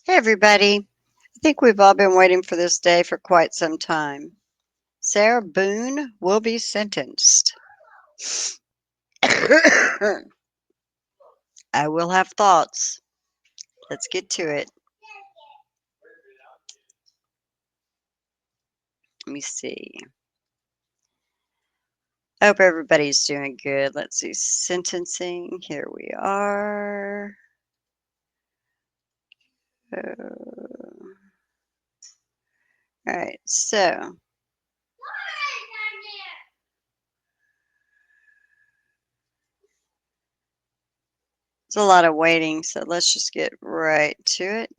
Hey, everybody. I think we've all been waiting for this day for quite some time. Sarah Boone will be sentenced. I will have thoughts. Let's get to it. Let me see. I hope everybody's doing good. Let's see. Sentencing. Here we are. All right. So, it's a lot of waiting. So, let's just get right to it.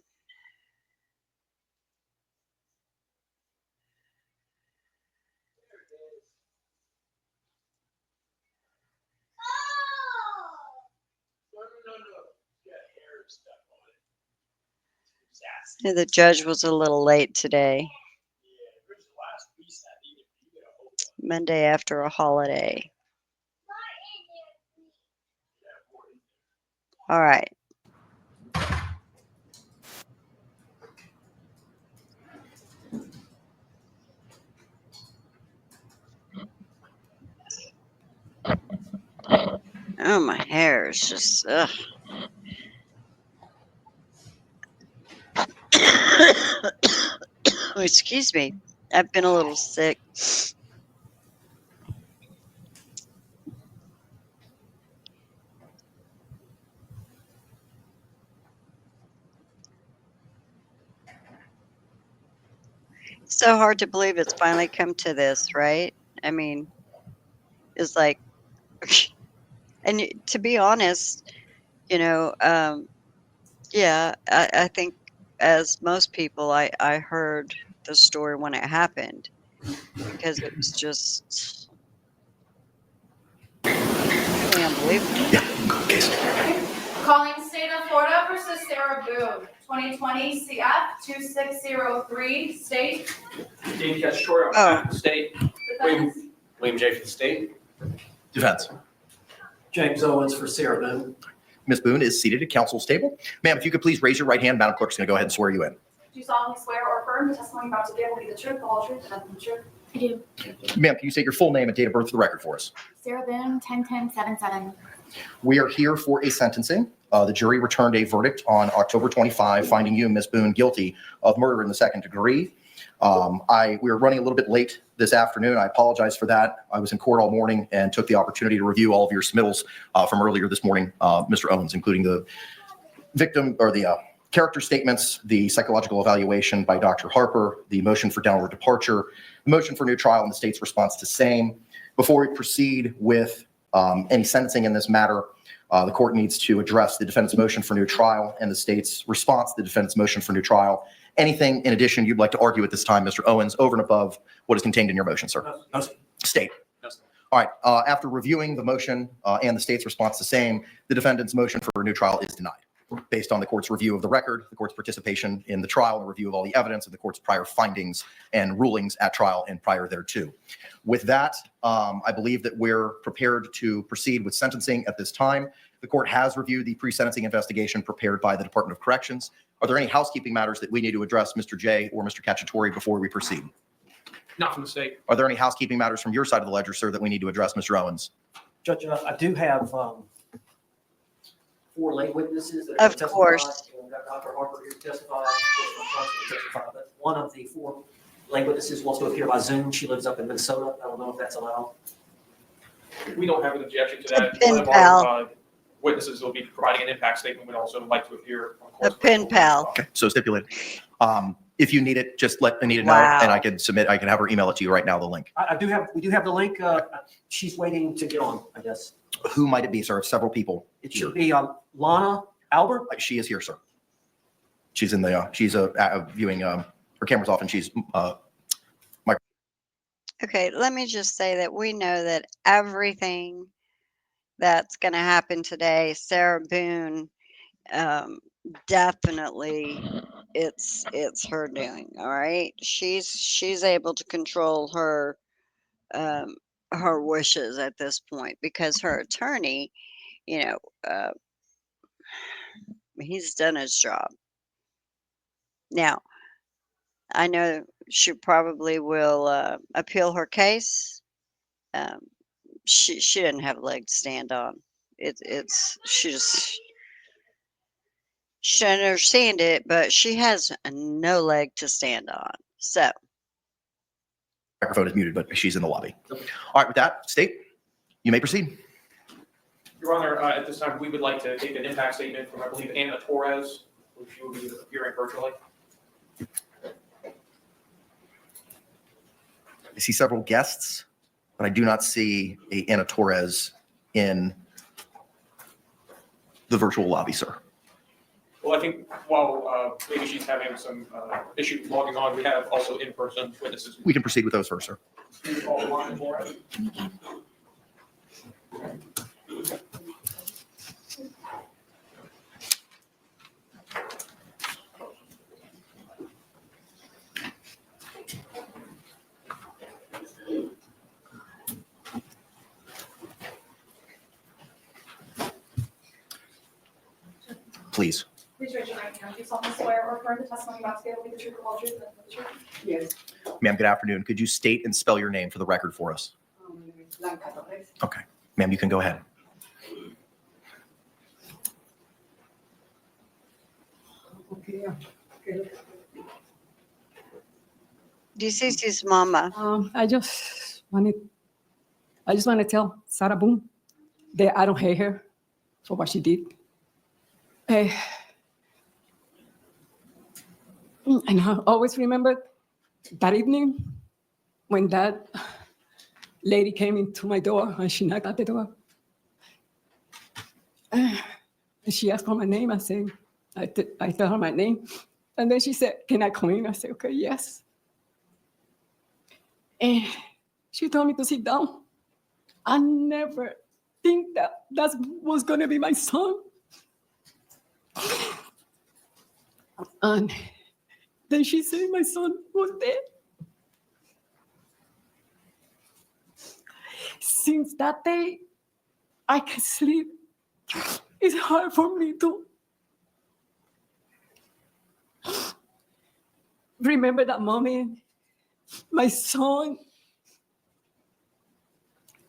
Yeah, the judge was a little late today, Monday after a holiday. All right. Oh, my hair is just, ugh. Excuse me. I've been a little sick. So hard to believe it's finally come to this, right? I mean, it's like, and to be honest, you know, yeah, I think as most people, I heard the story when it happened because it was just really unbelievable. Calling State of Florida versus Sarah Boone, 2020 CF 2603, State. Dean Cacciatore on behalf of the state. William J. for the state. Defense. James Owens for Sarah Boone. Ms. Boone is seated at counsel's table. Ma'am, if you could please raise your right hand, Madam Clerk's going to go ahead and swear you in. Do you solemnly swear or affirm the testimony about to give will be the truth, the whole truth, and nothing but the truth? I do. Ma'am, can you state your full name and date of birth for the record for us? Sarah Boone, 10-10-77. We are here for a sentencing. The jury returned a verdict on October 25, finding you, Ms. Boone, guilty of murder in the second degree. We were running a little bit late this afternoon. I apologize for that. I was in court all morning and took the opportunity to review all of your submittals from earlier this morning, Mr. Owens, including the victim or the character statements, the psychological evaluation by Dr. Harper, the motion for downward departure, the motion for new trial, and the state's response to same. Before we proceed with any sentencing in this matter, the court needs to address the defendant's motion for new trial and the state's response to the defendant's motion for new trial. Anything in addition you'd like to argue at this time, Mr. Owens, over and above what is contained in your motion, sir? No, sir. State. No, sir. All right. After reviewing the motion and the state's response to same, the defendant's motion for a new trial is denied. Based on the court's review of the record, the court's participation in the trial, and review of all the evidence, and the court's prior findings and rulings at trial and prior thereto. With that, I believe that we're prepared to proceed with sentencing at this time. The court has reviewed the pre-sentencing investigation prepared by the Department of Corrections. Are there any housekeeping matters that we need to address, Mr. J. or Mr. Cacciatore, before we proceed? Not from the state. Are there any housekeeping matters from your side of the ledger, sir, that we need to address, Mr. Owens? Judge, I do have 4 lay witnesses that are Of going to testify. course. We've got Dr. Harper here to testify. Of course, my client's going to testify, but one of the 4 lay witnesses wants to appear by Zoom. She lives up in Minnesota. I don't know if that's allowed. We don't have an objection to that. pen One of pal. our witnesses will be providing an impact statement. Would also like to appear. A pen pal. Okay, so stipulated. If you need it, just let Anita know, Wow. and I can have her email it to you right now, the link. We do have the link. She's waiting to get on, I guess. Who might it be, sir? Several people. It should be Lana Albert. She is here, sir. She's in the, viewing, her camera's off and she's, Okay, let me just say that we know that everything that's going to happen today, Sarah Boone, definitely it's her doing. All right, she's able to control her wishes at this point because her attorney, you know, He's done his job. Now, I know she probably will appeal her case. Um, she didn't have a leg to stand on. It's she doesn't understand it, but she has no leg to stand on. So Microphone is muted, but she's in the lobby. All right, with that, State, you may proceed. Your Honor, at this time, we would like to take an impact statement from, I believe, Anna Torres, who she will be appearing virtually. I see several guests, but I do not see a Anna Torres in the virtual lobby, sir. Well, I think while maybe she's having some issues logging on, we have also in-person witnesses. We can proceed with those first, sir. All line for us. Please. Please raise your right hand. Do you solemnly swear or affirm the testimony about to give will be the truth, the whole truth, and nothing but the truth? Yes. Ma'am, good afternoon. Could you state and spell your name for the record for us? Blanca Torres. Okay. Ma'am, you can go ahead. Okay. Okay. this is his mama. I just want to tell Sarah Boone that I don't hate her for what she did. And I always remember that evening when that lady came into my door and she knocked at the door. And she asked for my name. I said, I tell her my name. And then she said, can I come in? I said, okay, yes. And she told me to sit down. I never think that was going to be my son. And then she said my son was dead. Since that day, I can sleep. It's hard for me to remember that moment. My son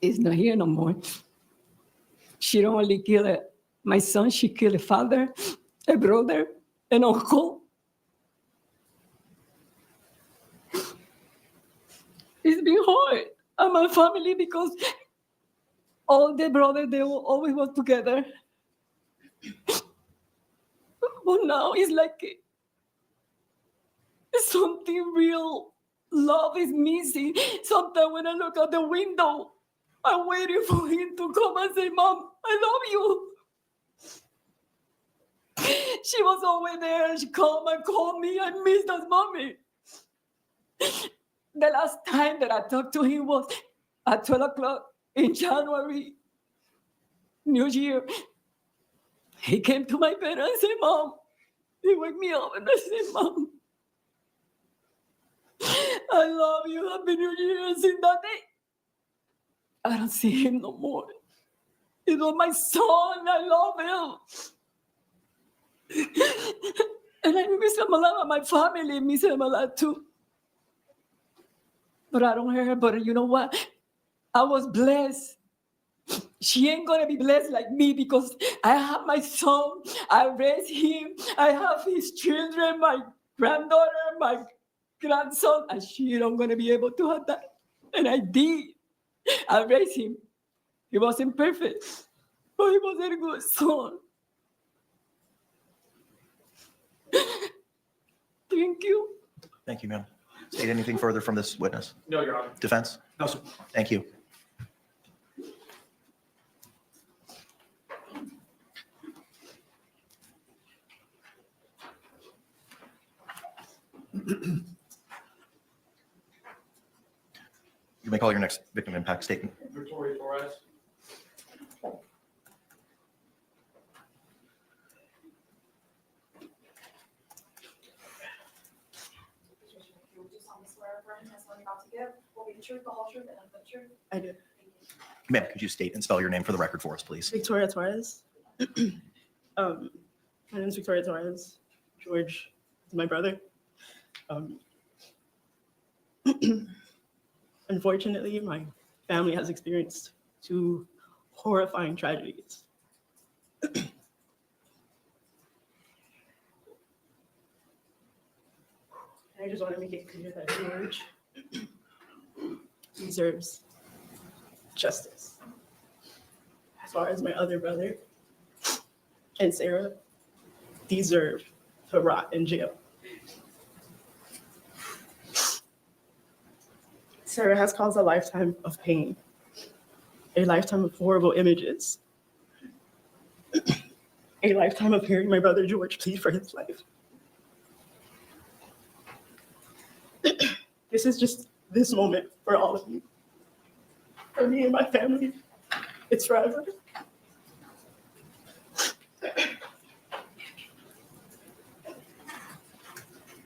is not here no more. She don't only kill my son, she killed a father, a brother, an uncle. It's been hard on my family because all the brothers, they will always work together. But now it's like something real. Love is missing. Sometimes when I look out the window, I'm waiting for him to come and say, Mom, I love you. She was always there. She come and called me. I miss that mommy. The last time that I talked to him was at 12 o'clock in January, New Year. He came to my bed and said, Mom. He woke me up and I said, Mom, I love you. Happy New Year. And since that day, I don't see him no more. He was my son. I love him. And I miss him a lot. My family miss him a lot too. But I don't hear her. But you know what? I was blessed. She ain't gonna be blessed like me because I have my son. I raised him. I have his children, my granddaughter, my grandson, and she don't gonna be able to have that. And I did. I raised him. He wasn't perfect, but he was a good son. Thank you. Thank you, ma'am. State anything further from this witness? No, Your Honor. Defense? No, sir. Thank you. You may call your next victim impact statement. Victoria Torres. Do you solemnly swear or affirm the testimony about to give will be the truth, the whole truth, and nothing but the truth? I do. Ma'am, could you state and spell your name for the record for us, please? Victoria Torres. My name is Victoria Torres. George is my brother. Unfortunately, my family has experienced two horrifying tragedies. I just want to make it clear that George deserves justice. As far as my other brother and Sarah deserve to rot in jail. Sarah has caused a lifetime of pain, a lifetime of horrible images, a lifetime of hearing my brother George plead for his life. This is just this moment for all of you. For me and my family, it's forever.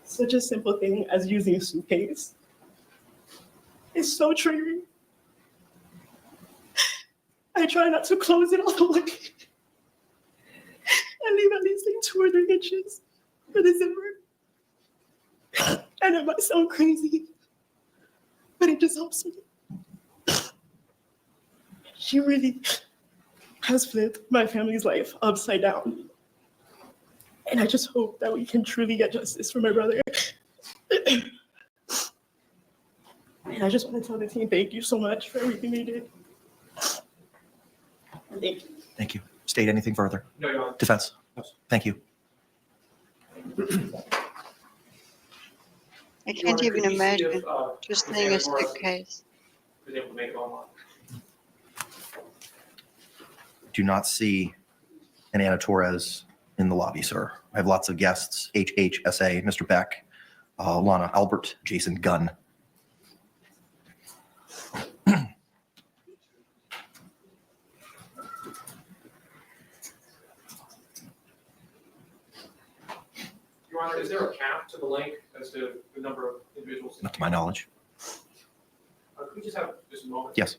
Such a simple thing as using a suitcase is so triggering. I try not to close it all the way and leave at least like 2 or 3 inches for the zipper. And it might sound crazy, but it just helps me. She really has flipped my family's life upside down. And I just hope that we can truly get justice for my brother. And I just want to tell the team, thank you so much for everything they did. Thank you. Thank you. State anything further? No, Your Honor. Defense? Thank you. I Your can't Honor, even could we see imagine if, just Ms. seeing a Remorse suitcase. was able to make it online? Do not see an Anna Torres in the lobby, sir. I have lots of guests, HHSA, Mr. Beck, Lana Albert, Jason Gunn. Your Honor, is there a cap to the link as to the number of individuals? Not to my knowledge. Could we just have just a moment? Yes.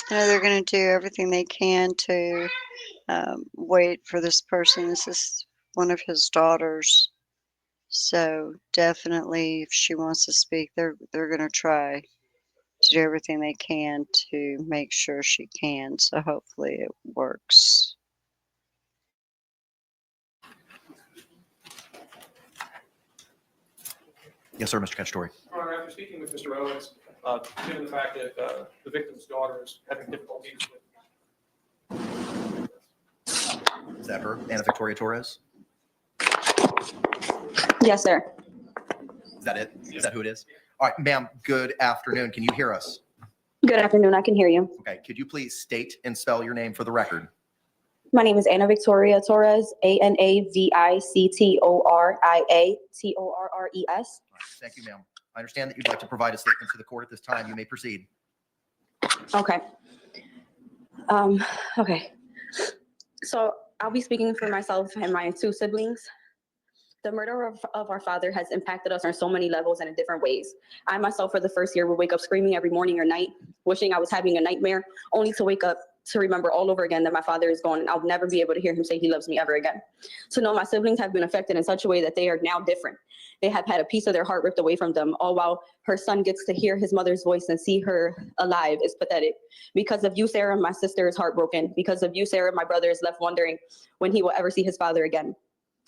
I know they're going to do everything they can to wait for this person. This is one of his daughters. So definitely, if she wants to speak, they're going to try to do everything they can to make sure she can. So hopefully it works. Yes, sir, Mr. Cacciatore. Your Honor, after speaking with Mr. Owens, given the fact that the victim's daughter is having difficulties with. Is that her, Anna Victoria Torres? Yes, sir. Is that it? Is that who it is? All right, ma'am, good afternoon. Can you hear us? Good afternoon. I can hear you. Okay, could you please state and spell your name for the record? My name is Anna Victoria Torres, ANAVICTORIA TORRES. Thank you, ma'am. I understand that you'd like to provide a statement to the court at this time. You may proceed. Okay. Okay. So I'll be speaking for myself and my 2 siblings. The murder of our father has impacted us on so many levels and in different ways. I myself, for the first year, would wake up screaming every morning or night, wishing I was having a nightmare, only to wake up to remember all over again that my father is gone and I'll never be able to hear him say he loves me ever again. So no, my siblings have been affected in such a way that they are now different. They have had a piece of their heart ripped away from them, all while her son gets to hear his mother's voice and see her alive. Is pathetic. Because of you, Sarah, my sister is heartbroken. Because of you, Sarah, my brother is left wondering when he will ever see his father again.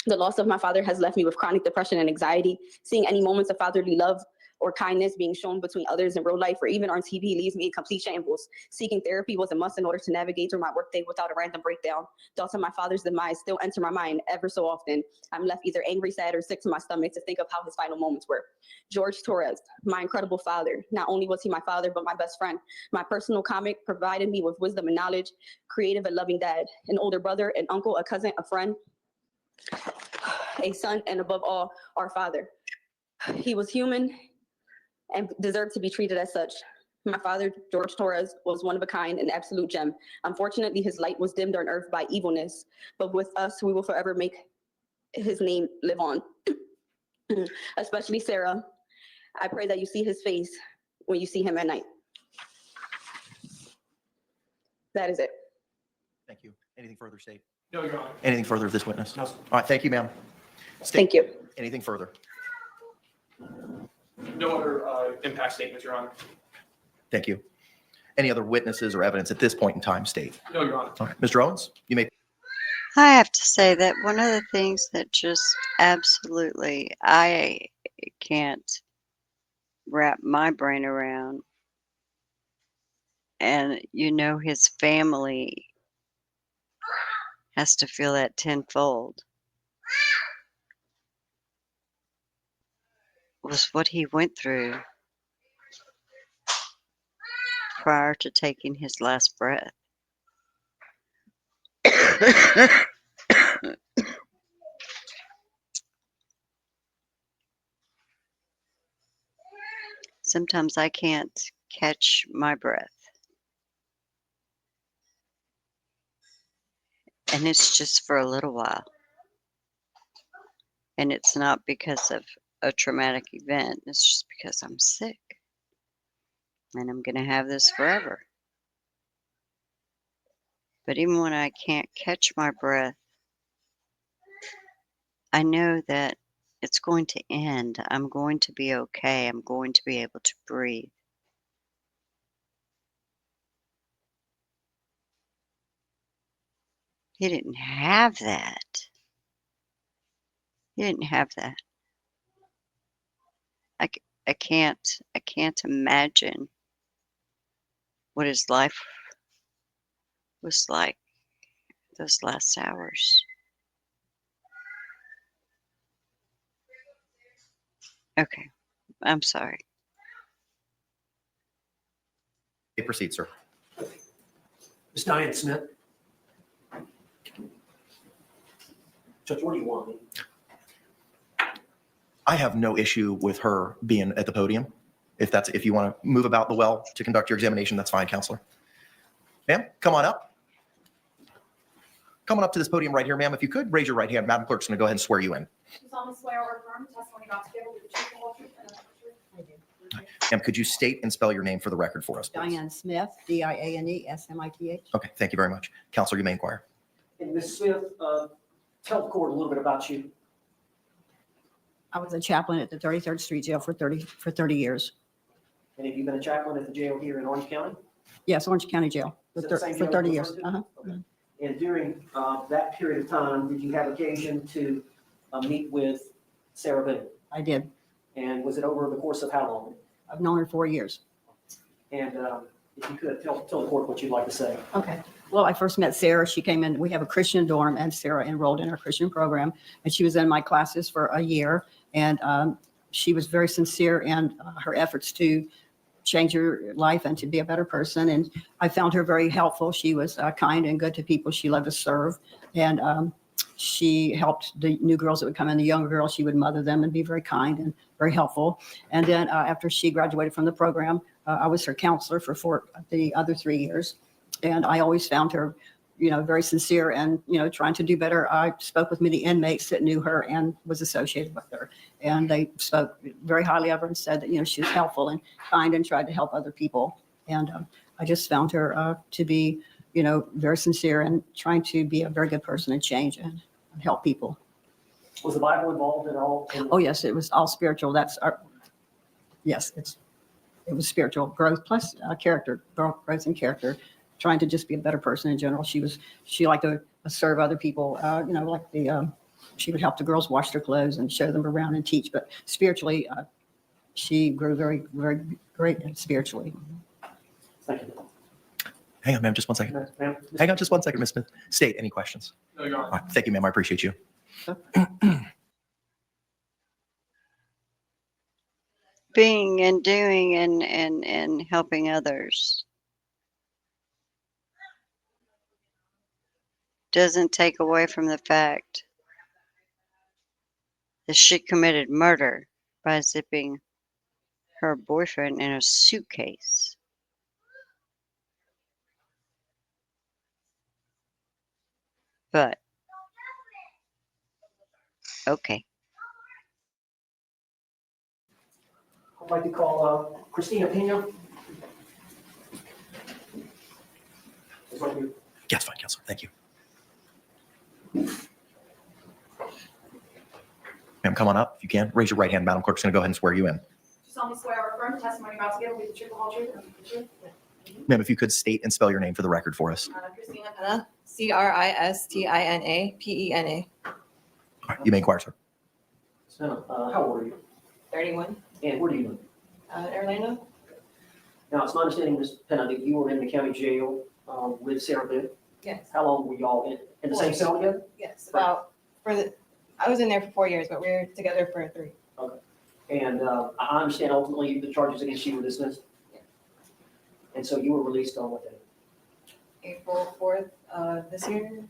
The loss of my father has left me with chronic depression and anxiety. Seeing any moments of fatherly love or kindness being shown between others in real life or even on TV leaves me in complete shambles. Seeking therapy was a must in order to navigate through my workday without a random breakdown. Thoughts of my father's demise still enter my mind ever so often. I'm left either angry, sad, or sick to my stomach to think of how his final moments were. George Torres, my incredible father. Not only was he my father, but my best friend. My personal comic provided me with wisdom and knowledge, creative and loving dad, an older brother, an uncle, a cousin, a friend, a son, and above all, our father. He was human and deserved to be treated as such. My father, George Torres, was one of a kind, an absolute gem. Unfortunately, his light was dimmed on earth by evilness, but with us, we will forever make his name live on. Especially Sarah. I pray that you see his face when you see him at night. That is it. Thank you. Anything further, State? No, Your Honor. Anything further of this witness? No, sir. All right, thank you, ma'am. State, Thank you. anything further? No other impact statements, Your Honor. Thank you. Any other witnesses or evidence at this point in time, State? No, Your Honor. All right, Mr. Owens, you may. I have to say that one of the things that just absolutely I can't wrap my brain around, and his family has to feel that tenfold, was what he went through prior to taking his last breath. Sometimes I can't catch my breath. And it's just for a little while. And it's not because of a traumatic event, it's just because I'm sick. And I'm going to have this forever. But even when I can't catch my breath, I know that it's going to end. I'm going to be okay. I'm going to be able to breathe. He didn't have that. He didn't have that. I can't imagine what his life was like those last hours. Okay, I'm sorry. You proceed, sir. Ms. Diane Smith. Judge, what do you want? I have no issue with her being at the podium. If you want to move about the well to conduct your examination, that's fine, counselor. Ma'am, come on up. Come on up to this podium right here, ma'am. If you could, raise your right hand. Madam Clerk's going to go ahead and swear you in. You solemnly swear or affirm the testimony about to give will be the truth, the whole truth, and nothing but the truth? Ma'am, could you state and spell your name for the record for us, please? Diane Smith, Diane Smith. Okay, thank you very much. Counselor, you may inquire. And Ms. Smith, tell the court a little bit about you. I was a chaplain at the 33rd Street Jail for 30 years. And have you been a chaplain at the jail here in Orange County? Yes, Orange County Jail Is for it the same for jail 30 you're years. referring to? Okay. And during that period of time, did you have occasion to meet with Sarah Boone? I did. And was it over the course of how long? I've known her 4 years. And if you could tell the court what you'd like to say. Okay. Well, I first met Sarah. She came in. We have a Christian dorm, and Sarah enrolled in our Christian program. And she was in my classes for a year. And she was very sincere in her efforts to change her life and to be a better person. And I found her very helpful. She was kind and good to people. She loved to serve. And she helped the new girls that would come in, the younger girls. She would mother them and be very kind and very helpful. And then after she graduated from the program, I was her counselor for the other 3 years. And I always found her, very sincere and, trying to do better. I spoke with many inmates that knew her and was associated with her. And they spoke very highly of her and said that, she was helpful and kind and tried to help other people. And I just found her to be, very sincere and trying to be a very good person and change and help people. Was the Bible involved at all? Oh, yes, it was all spiritual. Yes, it was spiritual growth plus character, growth and character, trying to just be a better person in general. She liked to serve other people, she would help the girls wash their clothes and show them around and teach. But spiritually, she grew very, very great spiritually. Thank you. Hang on, ma'am, just one second. Ma'am? Hang on just one second, Ms. Smith. State, any questions? No, Your All Honor. right, thank you, ma'am. I appreciate you. Being and doing and helping others doesn't take away from the fact that she committed murder by zipping her boyfriend in a suitcase. But okay. I'd like to call Christina Pena. It's right here. Yes, fine, Counselor. Thank you. Ma'am, come on up if you can. Raise your right hand. Madam Clerk's going to go ahead and swear you in. Do you solemnly swear or affirm the testimony you're about to give will be the truth, the whole truth, and nothing but the truth? Ma'am, if you could state and spell your name for the record for us. Christina Pena, Christina All right, you may inquire, sir. So, how old are you? 31, And where do you live? Orlando? Now, it's my understanding, Ms. Pena, that you were in the county jail with Sarah Boone. Yes, How long were y'all in the same cell together? yes, I was in there for 4 years, but we were together for 3. And I understand ultimately the charges against you were dismissed? Yeah. And so you were released on what day? April 4th, this year,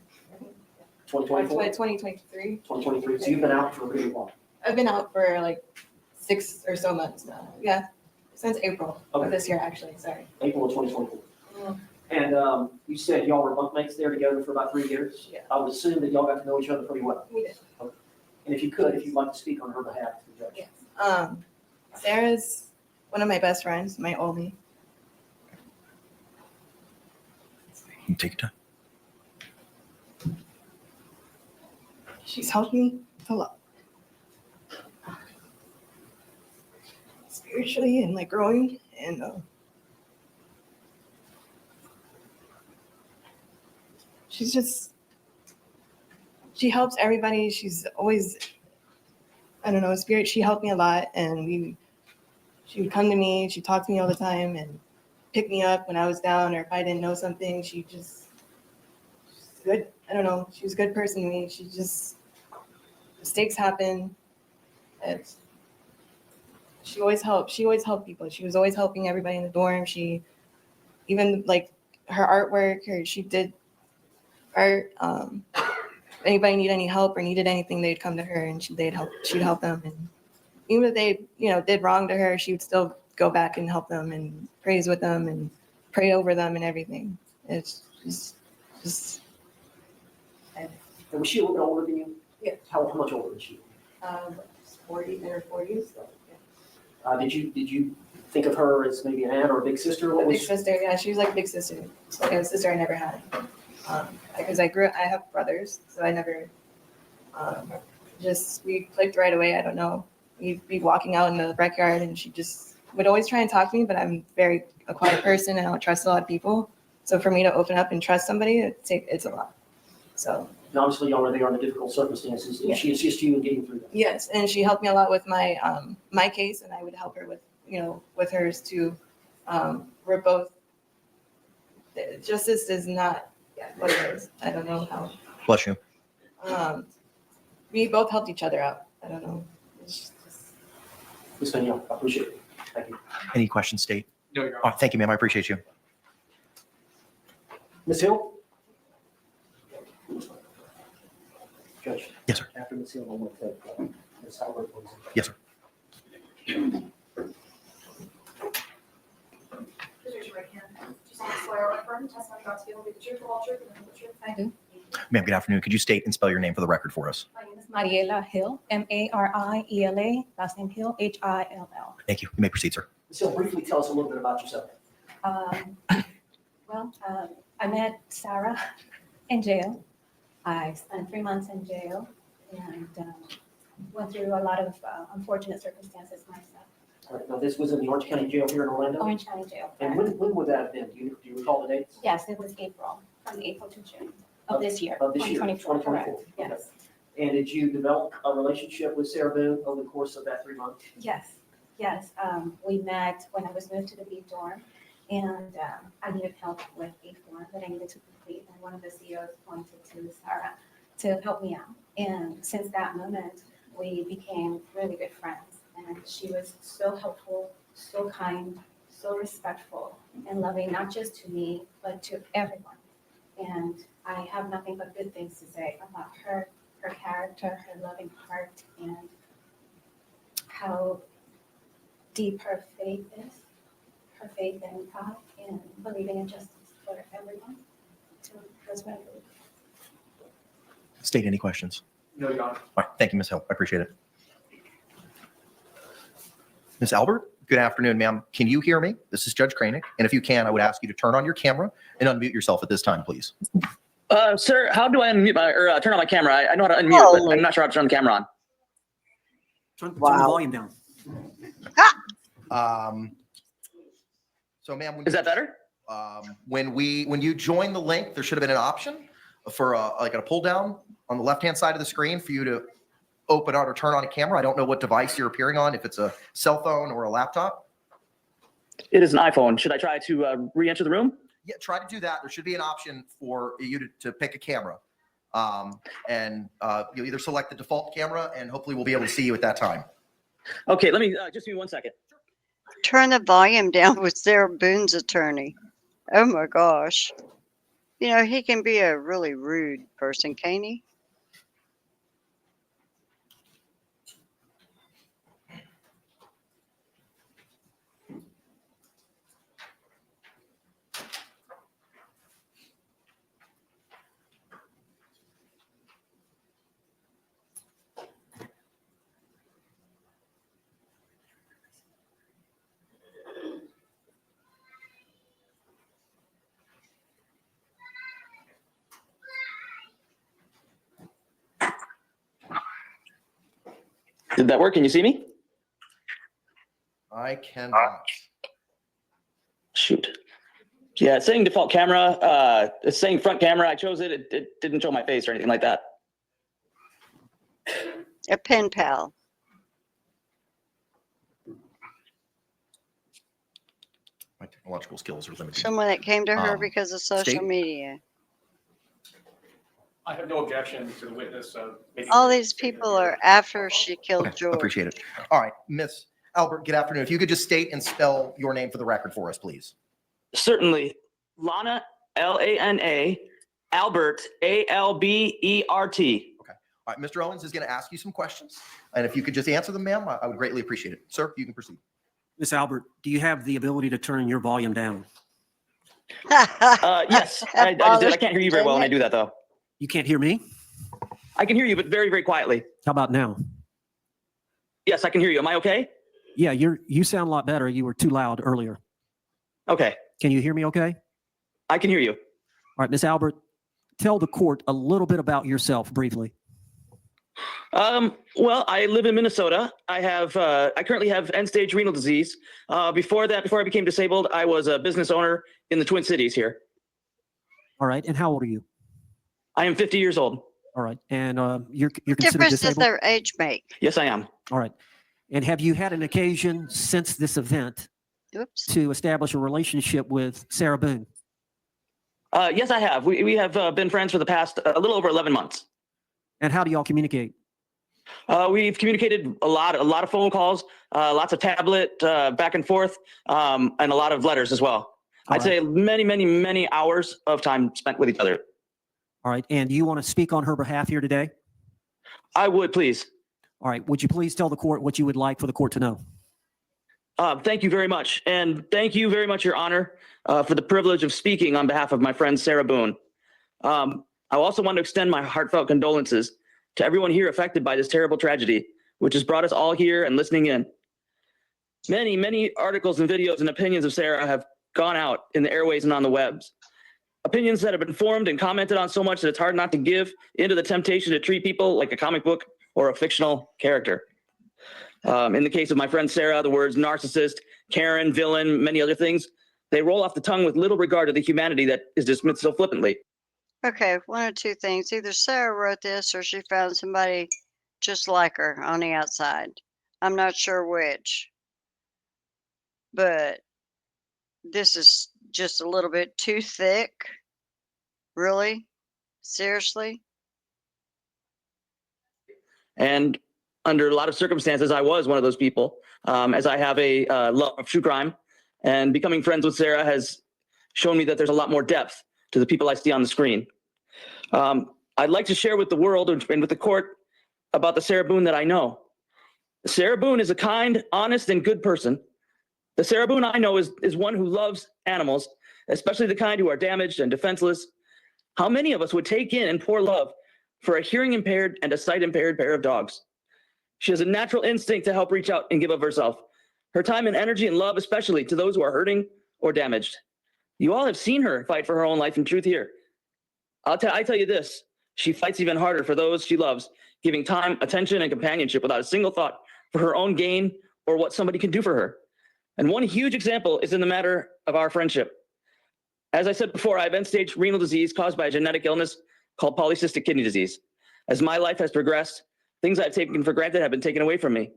2024? 2023. 2023, so you've been out for a really long. I've been out for like 6 or so months now. Yeah, since April Okay. of this year, actually, sorry. April of 2024. Mm. And you said y'all were bunkmates there together for about 3 years? Yeah. I would assume that y'all got to know each other pretty well. We did. And if you could, if you'd like to speak on her behalf to the judge. Yes. Sarah's one of my best friends, my only. You take your time. She's helped me a lot. Spiritually and like growing and she helps everybody. She's always, I don't know, spirit. She helped me a lot and she would come to me, she'd talk to me all the time and pick me up when I was down or if I didn't know something. She's good. I don't know. She was a good person to me. Mistakes happen. She always helped people. She was always helping everybody in the dorm. She even like her artwork, she did art. If anybody needed any help or needed anything, they'd come to her and she'd help them. And even if they, did wrong to her, she would still go back and help them and praise with them and pray over them and everything. It's just And was she a little bit older than you? Yeah. How much older was she? 40 in her 40s. Did you think of her as maybe an aunt or a big sister? A What big was, sister, yeah, she was like a big sister. It's like a sister I never had. Because I have brothers, so I never, we clicked right away. I don't know. We'd be walking out in the backyard and she just would always try and talk to me, but I'm a quiet person and I don't trust a lot of people. So for me to open up and trust somebody, it's a lot. So. and obviously y'all were there under difficult circumstances. Did Yeah. she assist you in getting through that? Yes, and she helped me a lot with my my case, and I would help her with with hers too. We're both. Justice is not what it is. I don't know how. Bless you. We both helped each other out. I don't know. It's just, Ms. Danielle, I appreciate it. Thank you. Any questions, State? No, Your Oh, Honor. thank you, ma'am. I appreciate you. Ms. Hill? Judge. Yes, sir. After Ms. Hill, I'm going to take Ms. Howard, please. Yes, sir. Please raise your right hand. Do you solemnly swear or affirm the testimony you're about to give will be the truth, the whole truth, and nothing but the truth? I do. Ma'am, good afternoon. Could you state and spell your name for the record for us? My name is Mariela Hill, Mariela, last name Hill, Hill. Thank you. You may proceed, sir. Ms. Hill, briefly tell us a little bit about yourself. I met Sarah in jail. I spent 3 months in jail and went through a lot of unfortunate circumstances myself. All right, now, this was in the Orange County Jail here in Orlando? Orange County Jail. And when would that have been? Do you recall the dates? Yes, it was April, from April to June of this year. Of this year, 2024, 2024. correct. Yes, And did you develop a relationship with Sarah Boone over the course of that 3 months? yes, yes. We met when I was moved to the B dorm and I needed help with a form that I needed to complete. And one of the CEOs pointed to Sarah to help me out. And since that moment, we became really good friends. And she was so helpful, so kind, so respectful and loving, not just to me, but to everyone. And I have nothing but good things to say about her character, her loving heart, and how deep her faith is, her faith in God and believing in justice for everyone. So that's what I believe. state any questions? No, Your Honor. All right, thank you, Ms. Hill. I appreciate it. Ms. Albert, good afternoon, ma'am. Can you hear me? This is Judge Kranek, and if you can, I would ask you to turn on your camera and unmute yourself at this time, please. Sir, how do I unmute my or turn on my camera? I know how to unmute, but I'm not sure how to turn the camera on. Turn the volume down. So, ma'am, Is that better? when you join the link, there should have been an option for like a pull down on the left-hand side of the screen for you to open out or turn on a camera. I don't know what device you're appearing on, if it's a cell phone or a laptop. It is an iPhone. Should I try to re-enter the room? Yeah, try to do that. There should be an option for you to pick a camera. And you'll either select the default camera and hopefully we'll be able to see you at that time. Okay, let me just give me 1 second. Turn the volume down with Sarah Boone's attorney. Oh my gosh. You know, he can be a really rude person, can't he? Did that work? Can you see me? I cannot. Shoot. Yeah, it's saying default camera. It's saying front camera. I chose it. It didn't show my face or anything like that. A pen pal. My technological skills are limited. Someone that came to her because of social State? media. I have no objection to the witness. Making All these people are after she killed Okay, George. appreciate it. All right, Miss Albert, good afternoon. If you could just state and spell your name for the record for us, please. Certainly. Lana, Lana, Albert, Albert. All right, Mr. Owens is going to ask you some questions. And if you could just answer them, ma'am, I would greatly appreciate it. Sir, you can proceed. Miss Albert, do you have the ability to turn your volume down? Yes, I did. I can't hear you very well when I do that, though. You can't hear me? I can hear you, but very, very quietly. How about now? Yes, I can hear you. Am I okay? Yeah, you sound a lot better. You were too loud earlier. Okay. Can you hear me okay? I can hear you. All right, Miss Albert, tell the court a little bit about yourself briefly. Well, I live in Minnesota. I currently have end-stage renal disease. Before I became disabled, I was a business owner in the Twin Cities here. All right, and how old are you? I am 50 years old. All right, and you're considered Difference does disabled? their age make? Yes, I am. All right, and have you had an occasion since this event Oops. to establish a relationship with Sarah Boone? Yes, I have. We have been friends for the past a little over 11 months. And how do y'all communicate? We've communicated a lot of phone calls, lots of tablet back and forth, and a lot of letters as well. I'd say many hours of time spent with each other. All right, and do you want to speak on her behalf here today? I would, please. All right, would you please tell the court what you would like for the court to know? Thank you very much. And thank you very much, Your Honor, for the privilege of speaking on behalf of my friend Sarah Boone. I also want to extend my heartfelt condolences to everyone here affected by this terrible tragedy, which has brought us all here and listening in. Many articles and videos and opinions of Sarah have gone out in the airways and on the webs. Opinions that have been formed and commented on so much that it's hard not to give into the temptation to treat people like a comic book or a fictional character. In the case of my friend Sarah, the words narcissist, Karen, villain, many other things, they roll off the tongue with little regard to the humanity that is dismissed so flippantly. Okay, one of two things. Either Sarah wrote this or she found somebody just like her on the outside. I'm not sure which. But this is just a little bit too thick. Really? Seriously? And under a lot of circumstances, I was one of those people, as I have a love of true crime. And becoming friends with Sarah has shown me that there's a lot more depth to the people I see on the screen. I'd like to share with the world and with the court about the Sarah Boone that I know. Sarah Boone is a kind, honest, and good person. The Sarah Boone I know is one who loves animals, especially the kind who are damaged and defenseless. How many of us would take in and pour love for a hearing impaired and a sight impaired pair of dogs. She has a natural instinct to help reach out and give of herself, her time and energy and love, especially to those who are hurting or damaged. You all have seen her fight for her own life and truth here. I tell you this, she fights even harder for those she loves, giving time, attention, and companionship without a single thought for her own gain or what somebody can do for her. And one huge example is in the matter of our friendship. As I said before, I have end-stage renal disease caused by a genetic illness called polycystic kidney disease. As my life has progressed, things I've taken for granted have been taken away from me.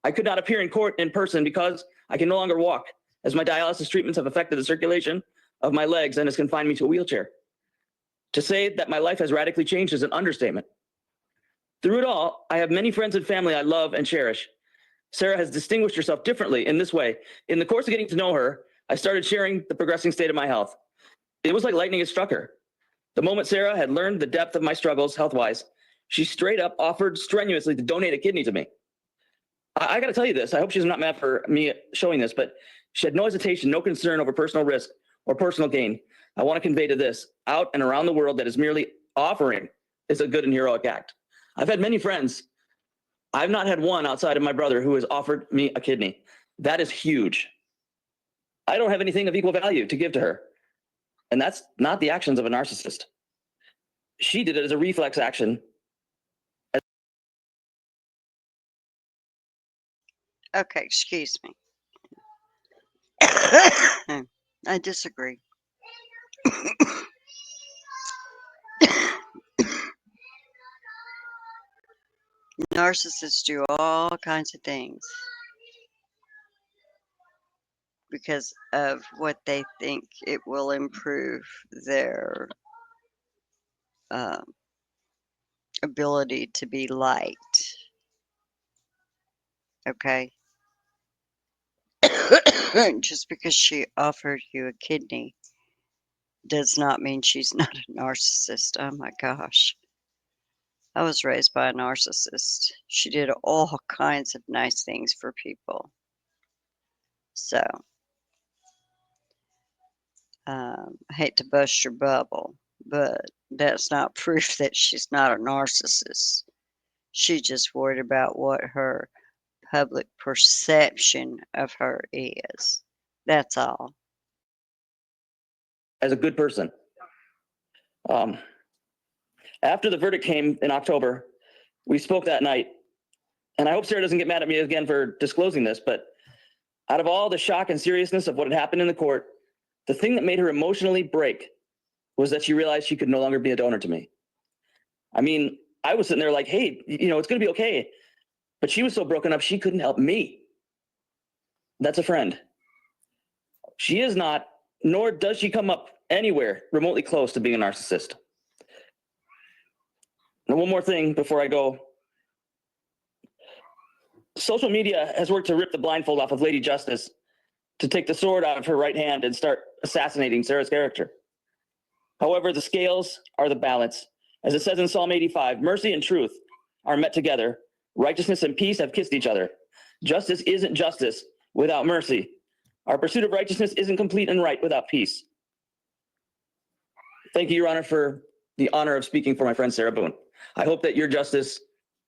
I could not appear in court in person because I can no longer walk, as my dialysis treatments have affected the circulation of my legs and has confined me to a wheelchair. To say that my life has radically changed is an understatement. Through it all, I have many friends and family I love and cherish. Sarah has distinguished herself differently in this way. In the course of getting to know her, I started sharing the progressing state of my health. It was like lightning had struck her. The moment Sarah had learned the depth of my struggles health-wise, she straight up offered strenuously to donate a kidney to me. I got to tell you this. I hope she's not mad for me showing this, but she had no hesitation, no concern over personal risk or personal gain. I want to convey to this out and around the world that is merely offering is a good and heroic act. I've had many friends. I've not had one outside of my brother who has offered me a kidney. That is huge. I don't have anything of equal value to give to her. And that's not the actions of a narcissist. She did it as a reflex action. Okay, excuse me. I disagree. Narcissists do all kinds of things because of what they think it will improve their ability to be liked. Okay? Just because she offered you a kidney does not mean she's not a narcissist. Oh my gosh. I was raised by a narcissist. She did all kinds of nice things for people. So, I hate to bust your bubble, but that's not proof that she's not a narcissist. She's just worried about what her public perception of her is. That's all. As a good person. After the verdict came in October, we spoke that night. And I hope Sarah doesn't get mad at me again for disclosing this, but out of all the shock and seriousness of what had happened in the court, the thing that made her emotionally break was that she realized she could no longer be a donor to me. I mean, I was sitting there like, hey, it's going to be okay. But she was so broken up, she couldn't help me. That's a friend. She is not, nor does she come up anywhere remotely close to being a narcissist. And one more thing before I go. Social media has worked to rip the blindfold off of Lady Justice, to take the sword out of her right hand and start assassinating Sarah's character. However, the scales are the balance. As it says in Psalm 85, mercy and truth are met together. Righteousness and peace have kissed each other. Justice isn't justice without mercy. Our pursuit of righteousness isn't complete and right without peace. Thank you, Your Honor, for the honor of speaking for my friend Sarah Boone. I hope that your justice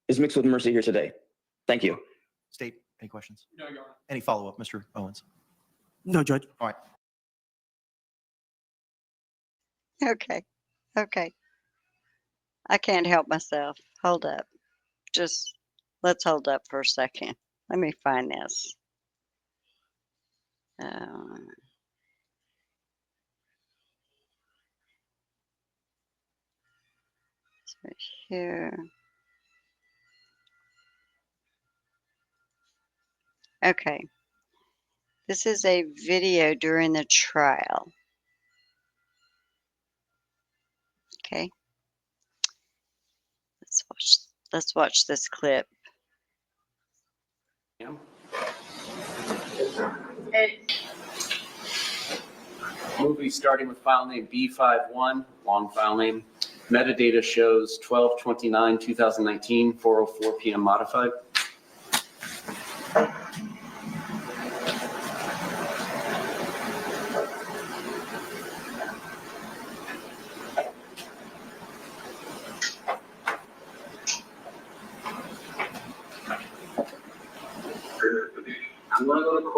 is mixed with mercy here today. Thank you. State, any questions? No, Your Honor. Any follow-up, Mr. Owens? No, Judge. All right. Okay. Okay. I can't help myself. Hold up. Let's hold up for a second. Let me find this. It's right here. Okay. This is a video during the trial. Okay. Let's watch this clip. Movie starting with file name B51, long file name. Metadata shows 12/29/2019, 4:04 p.m. modified.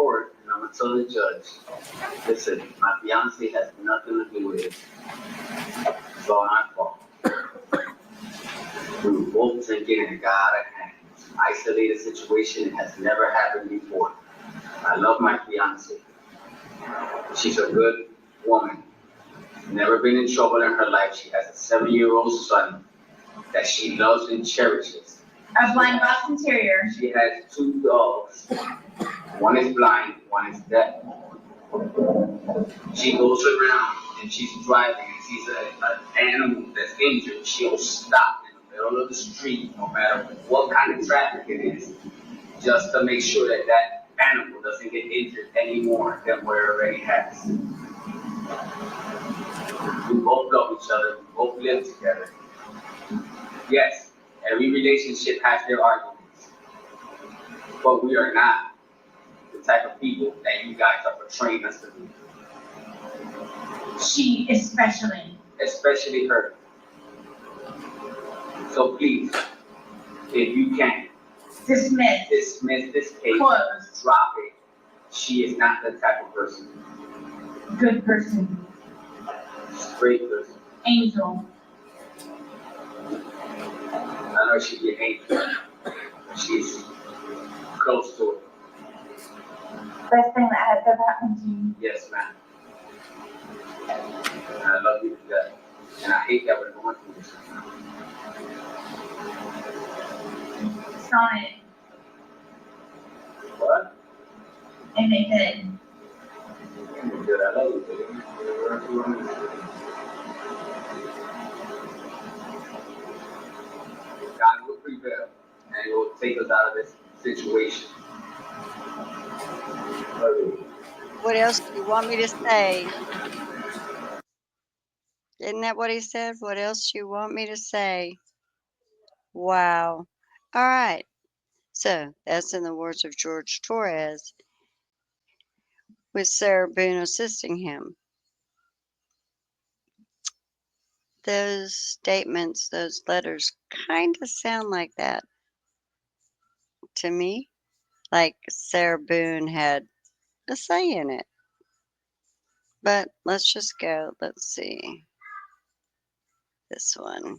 court and I'm gonna tell the judge, listen, my fiance has nothing to do with it. It's all my fault. We were both drinking and it got out of hand. Isolated situation, it has never happened before. I love my fiance. She's a good woman. Never been in trouble in her life. She has a 7-year-old son that she loves and cherishes. A blind Boston Terrier. She has 2 dogs. One is blind, one is deaf. She goes around and she's driving and sees an animal that's injured. She'll stop in the middle of the street, no matter what kind of traffic it is, just to make sure that that animal doesn't get injured any more than where it already has. We both love each other. We both live together. Yes, every relationship has their arguments, but we are not the type of people that you guys are portraying us to be. She Especially her. So please, if you can, dismiss this case, Closed. drop it. She is not the type of person. Good person. Great person. Angel. I know she'd be an angel. She's close to it. Best thing that has ever happened to you. Yes, ma'am. And I love you to death. And I hate that we're going through this. Sonic. What? And they did. You're good. I love you, baby. God will prevail and He will take us out of this situation. Love you. What else do you want me to say? Isn't that what he said? What else do you want me to say? Wow. All right. So that's in the words of George Torres, with Sarah Boone assisting him. Those statements, those letters kind of sound like that to me. Like Sarah Boone had a say in it. But let's just go. Let's see. This one.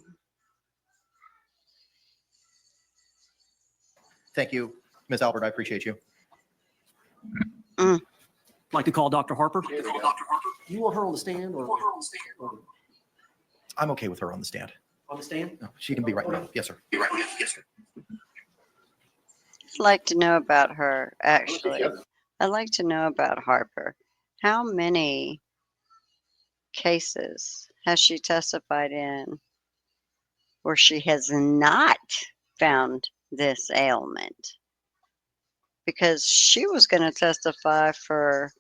Thank you, Ms. Albert. I appreciate you. Like to call Dr. Harper? You want her on the stand or? I'm okay with her on the stand. On the stand? No, she can be right now. Yes, sir. I'd like to know about her, actually. I'd like to know about Harper. How many cases has she testified in where she has not found this ailment? Because she was going to testify for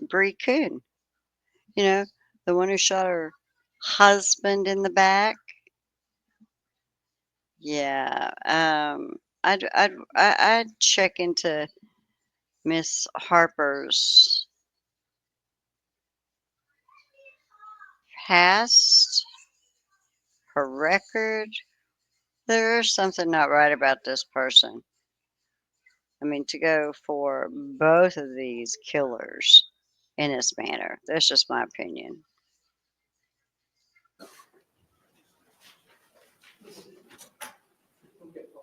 Bree Coon, you know, the one who shot her husband in the back. Yeah, I'd check into Miss Harper's past, her record. There's something not right about this person. I mean, to go for both of these killers in this manner. That's just my opinion.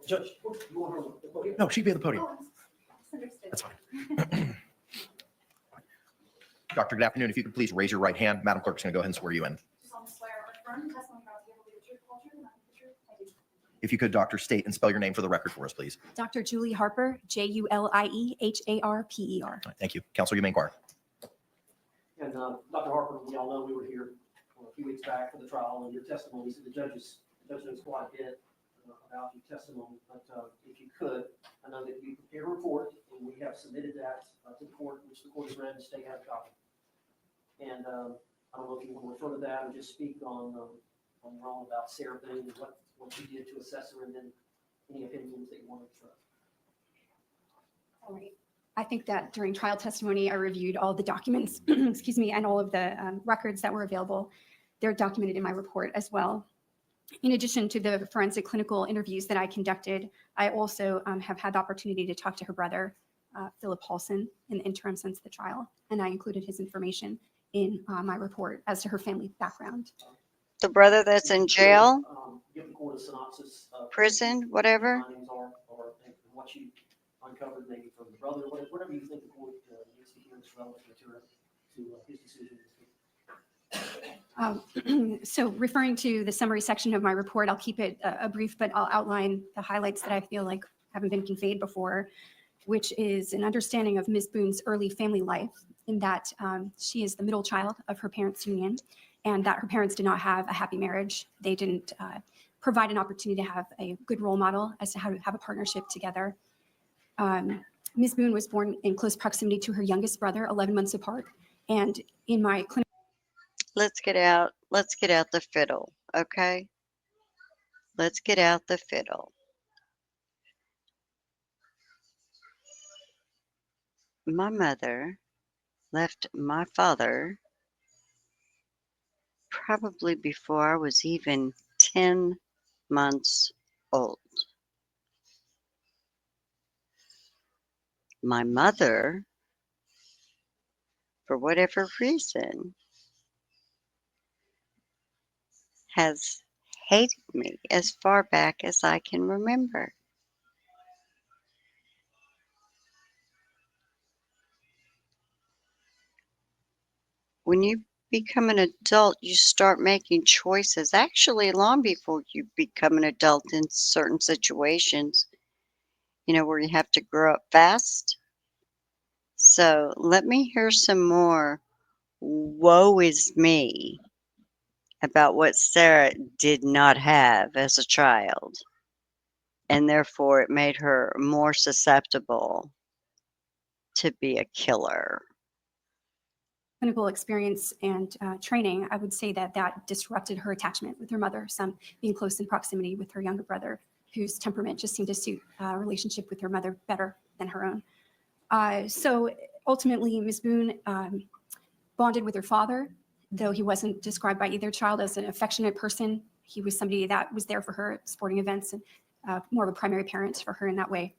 Judge, you want her on the podium? No, she'd be at the podium. That's fine. Doctor, good afternoon. If you could please raise your right hand. Madam Clerk's going to go ahead and swear you in. If you could, doctor, state and spell your name for the record for us, please. Dr. Julie Harper, Julieharper. All right, thank you. Counselor, you may inquire. And Dr. Harper, we all know we were here a few weeks back for the trial and your testimony. So the judge knows quite a bit about your testimony. But if you could, I know that you prepared a report and we have submitted that to the court, which the court has read and state has a copy. And I don't know if you want to refer to that or just speak on wrong about Sarah Boone and what you did to assess her, and then any opinions that you want to express. All right. I think that during trial testimony, I reviewed all the documents, excuse me, and all of the records that were available. They're documented in my report as well. In addition to the forensic clinical interviews that I conducted, I also have had the opportunity to talk to her brother, Philip Paulson in the interim since the trial, and I included his information in my report as to her family background. The brother that's in jail, Give the court a synopsis of prison, what whatever? your findings are, or what you uncovered maybe from the brother, whatever you think the court needs to hear that's relevant material to his decision. So referring to the summary section of my report, I'll keep it brief, but I'll outline the highlights that I feel like haven't been conveyed before, which is an understanding of Ms. Boone's early family life, in that she is the middle child of her parents' union, and that her parents did not have a happy marriage. They didn't provide an opportunity to have a good role model as to how to have a partnership together. Ms. Boone was born in close proximity to her youngest brother, 11 months apart, and in my clinic. Let's get out the fiddle, okay? Let's get out the fiddle. My mother left my father probably before I was even 10 months old. My mother, for whatever reason, has hated me as far back as I can remember. When you become an adult, you start making choices, actually, long before you become an adult in certain situations, where you have to grow up fast. So let me hear some more woe is me about what Sarah did not have as a child, and therefore it made her more susceptible to be a killer. Clinical experience and training, I would say that that disrupted her attachment with her mother, some being close in proximity with her younger brother, whose temperament just seemed to suit a relationship with her mother better than her own. So ultimately, Ms. Boone bonded with her father, though he wasn't described by either child as an affectionate person. He was somebody that was there for her at sporting events and more of a primary parent for her in that way.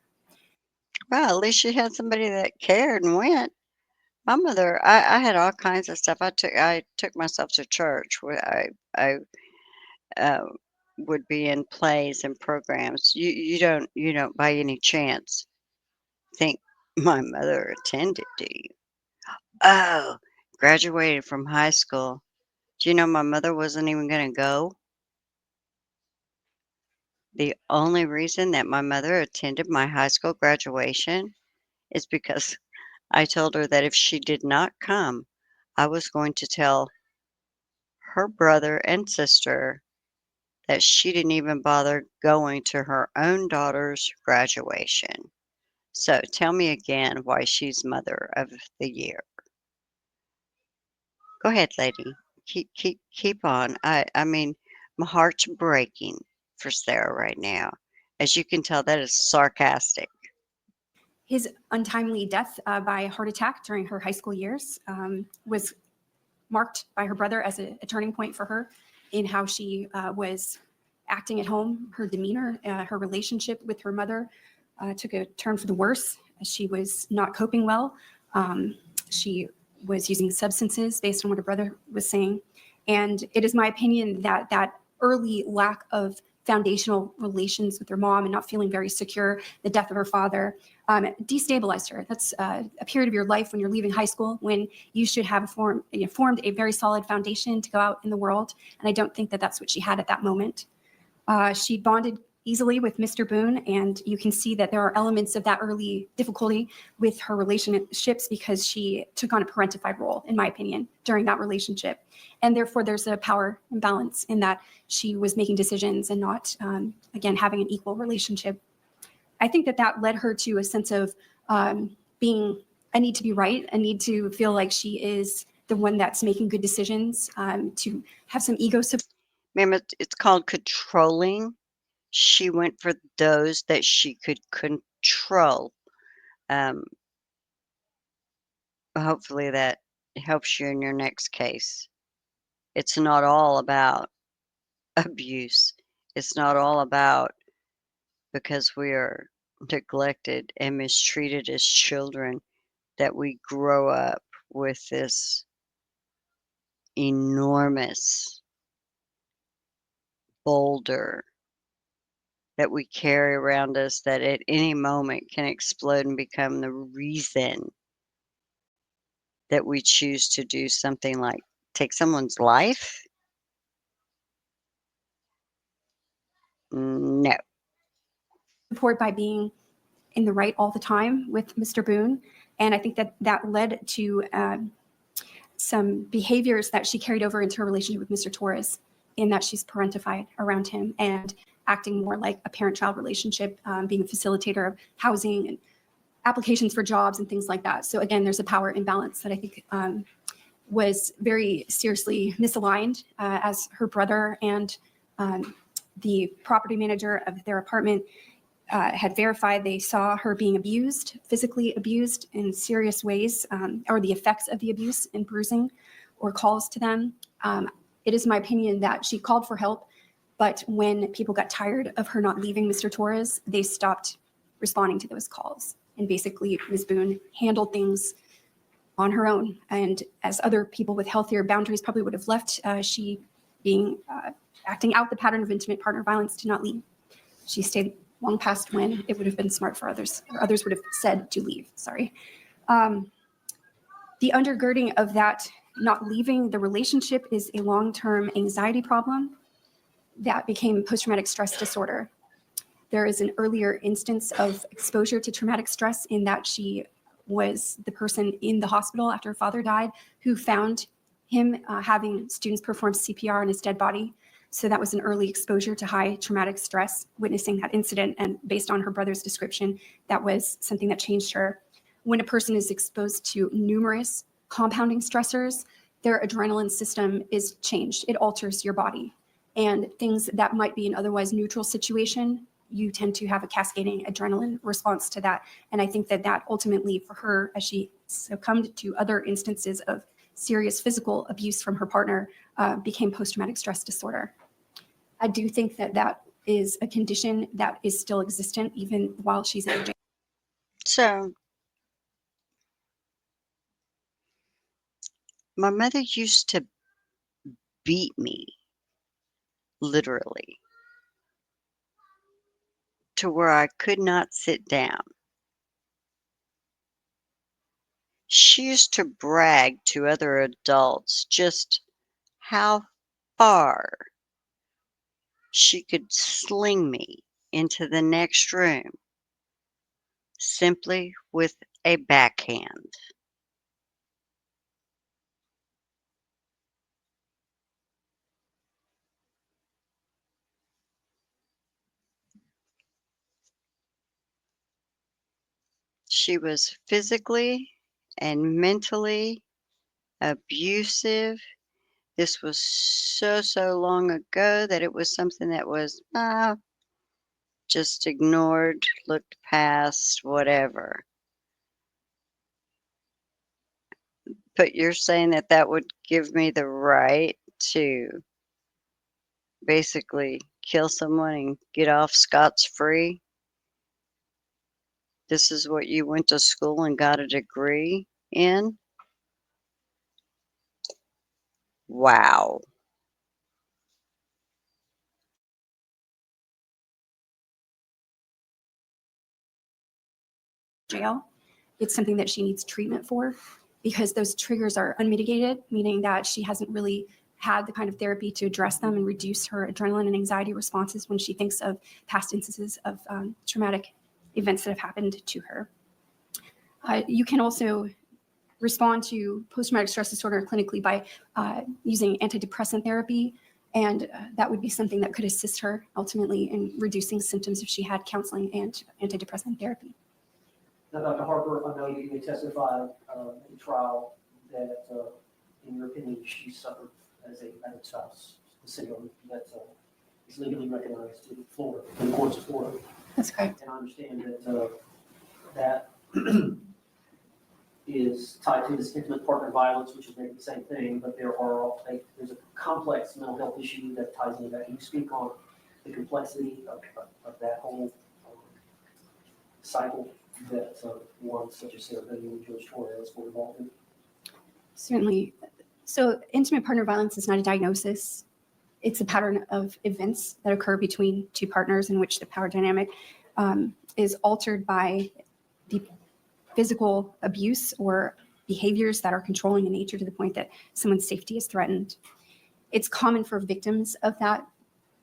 Well, at least she had somebody that cared and went. My mother, I had all kinds of stuff. I took myself to church where I uh, would be in plays and programs. You don't by any chance think my mother attended, do you? Oh, graduated from high school. Do you know my mother wasn't even going to go? The only reason that my mother attended my high school graduation is because I told her that if she did not come, I was going to tell her brother and sister that she didn't even bother going to her own daughter's graduation. So tell me again why she's Mother of the Year. Go ahead, lady. Keep on. I mean, my heart's breaking for Sarah right now. As you can tell, that is sarcastic. His untimely death by heart attack during her high school years was marked by her brother as a turning point for her in how she was acting at home. Her demeanor, her relationship with her mother took a turn for the worse. She was not coping well. She was using substances based on what her brother was saying. And it is my opinion that that early lack of foundational relations with her mom and not feeling very secure, the death of her father, destabilized her. That's a period of your life when you're leaving high school when you should have formed a very solid foundation to go out in the world. And I don't think that that's what she had at that moment. She bonded easily with Mr. Boone, and you can see that there are elements of that early difficulty with her relationships because she took on a parentified role, in my opinion, during that relationship. And therefore, there's a power imbalance in that she was making decisions and not, again, having an equal relationship. I think that that led her to a sense of being a need to be right, a need to feel like she is the one that's making good decisions, to have some ego support. Ma'am, it's called controlling. She went for those that she could control. Um, Hopefully that helps you in your next case. It's not all about abuse. It's not all about because we are neglected and mistreated as children that we grow up with this enormous boulder that we carry around us that at any moment can explode and become the reason that we choose to do something like take someone's life? No. Support by being in the right all the time with Mr. Boone. And I think that that led to some behaviors that she carried over into her relationship with Mr. Torres, in that she's parentified around him and acting more like a parent-child relationship, being a facilitator of housing and applications for jobs and things like that. So again, there's a power imbalance that I think was very seriously misaligned, as her brother and the property manager of their apartment had verified. They saw her being abused, physically abused in serious ways, or the effects of the abuse and bruising, or calls to them. It is my opinion that she called for help, but when people got tired of her not leaving Mr. Torres, they stopped responding to those calls. And basically, Ms. Boone handled things on her own. And as other people with healthier boundaries probably would have left, she being acting out the pattern of intimate partner violence did not leave. She stayed long past when it would have been smart for others, or others would have said to leave, sorry. The undergirding of that not leaving the relationship is a long-term anxiety problem that became post-traumatic stress disorder. There is an earlier instance of exposure to traumatic stress in that she was the person in the hospital after her father died who found him having students perform CPR on his dead body. So that was an early exposure to high traumatic stress, witnessing that incident. And based on her brother's description, that was something that changed her. When a person is exposed to numerous compounding stressors, their adrenaline system is changed. It alters your body. And things that might be an otherwise neutral situation, you tend to have a cascading adrenaline response to that. And I think that that ultimately for her, as she succumbed to other instances of serious physical abuse from her partner, became post-traumatic stress disorder. I do think that that is a condition that is still existent even while she's in jail. So, my mother used to beat me, literally, to where I could not sit down. She used to brag to other adults just how far she could sling me into the next room simply with a backhand. She was physically and mentally abusive. This was so long ago that it was something that was just ignored, looked past, whatever. But you're saying that that would give me the right to basically kill someone and get off scot-free? This is what you went to school and got a degree in? Wow. Jail. It's something that she needs treatment for because those triggers are unmitigated, meaning that she hasn't really had the kind of therapy to address them and reduce her adrenaline and anxiety responses when she thinks of past instances of traumatic events that have happened to her. You can also respond to post-traumatic stress disorder clinically by using antidepressant therapy, and that would be something that could assist her ultimately in reducing symptoms if she had counseling and antidepressant therapy. Now, Dr. Harper, I know you may testify in the trial that, in your opinion, she suffered as a battered spouse syndrome that is legally recognized in Florida, in the courts of Florida. That's correct. And I understand that that is tied to this intimate partner violence, which is maybe the same thing, but there's a complex mental health issue that ties into that. Can you speak on the complexity of that whole cycle that one such as Sarah Boone and George Torres were involved in? Certainly. So intimate partner violence is not a diagnosis. It's a pattern of events that occur between two partners in which the power dynamic is altered by the physical abuse or behaviors that are controlling in nature to the point that someone's safety is threatened. It's common for victims of that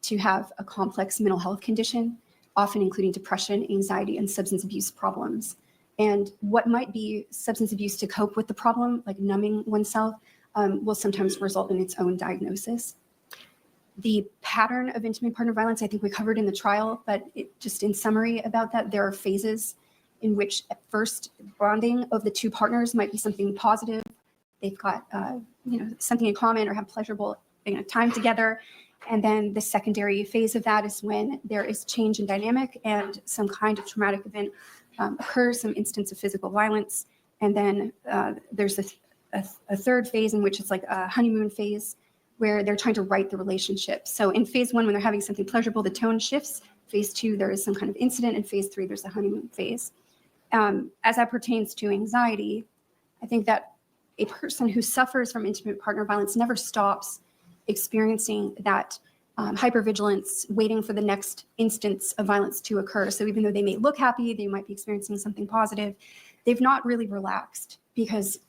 to have a complex mental health condition, often including depression, anxiety, and substance abuse problems. And what might be substance abuse to cope with the problem, like numbing oneself, will sometimes result in its own diagnosis. The pattern of intimate partner violence, I think we covered in the trial, but just in summary about that, there are phases in which at first bonding of the two partners might be something positive. They've got something in common or have pleasurable time together. And then the secondary phase of that is when there is change in dynamic and some kind of traumatic event occurs, some instance of physical violence. And then there's a third phase in which it's like a honeymoon phase where they're trying to right the relationship. So in phase one, when they're having something pleasurable, the tone shifts. Phase two, there is some kind of incident. And phase three, there's the honeymoon phase. As that pertains to anxiety, I think that a person who suffers from intimate partner violence never stops experiencing that hypervigilance, waiting for the next instance of violence to occur. So even though they may look happy, they might be experiencing something positive, they've not really relaxed because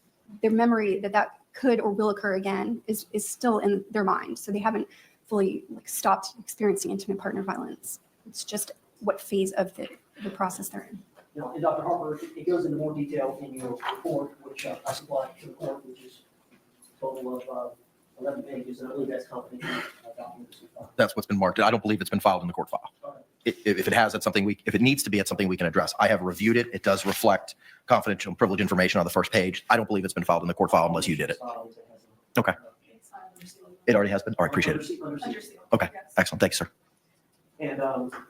their memory that could or will occur again is still in their mind. So they haven't fully stopped experiencing intimate partner violence. It's just what phase of the process they're in. And Dr. Harper, it goes into more detail in your report, which I supplied to the court, which is a total of 11 pages, and I believe that's confidential documents. That's what's been marked. I don't believe it's been filed in the court file. If it has, that's something if it needs to be, it's something we can address. I have reviewed it. It does reflect confidential and privileged information on the first page. I don't believe it's been filed in the court file unless you did it. Okay. It already has been? All right, appreciate it. Okay, excellent. Thanks, sir. And Dr.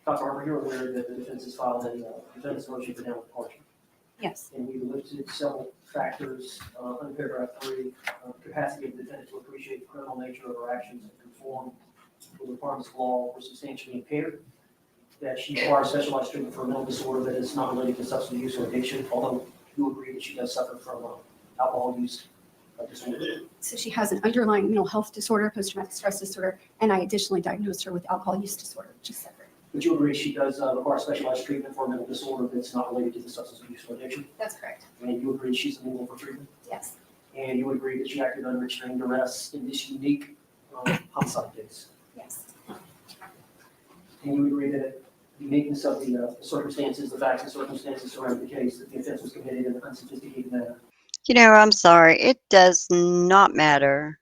Harper, you're aware that the defense has filed a defense motion for downward departure. Yes. And we listed several factors under paragraph 3, capacity of the defendant to appreciate the criminal nature of her actions and conform with the requirements of law or substantially impaired, that she requires specialized treatment for a mental disorder that is not related to substance use or addiction, although you agree that she does suffer from alcohol use disorder. So she has an underlying mental health disorder, post-traumatic stress disorder, and I additionally diagnosed her with alcohol use disorder, which is separate. Would you agree she does require specialized treatment for a mental disorder that's not related to the substance abuse or addiction? That's correct. And you agree she's amenable for treatment? Yes. And you would agree that she acted under extreme duress in this unique homicide case? Yes. And you would agree that the uniqueness of the circumstances, the facts and circumstances surrounding the case, that the offense was committed in an unsophisticated manner? I'm sorry. It does not matter.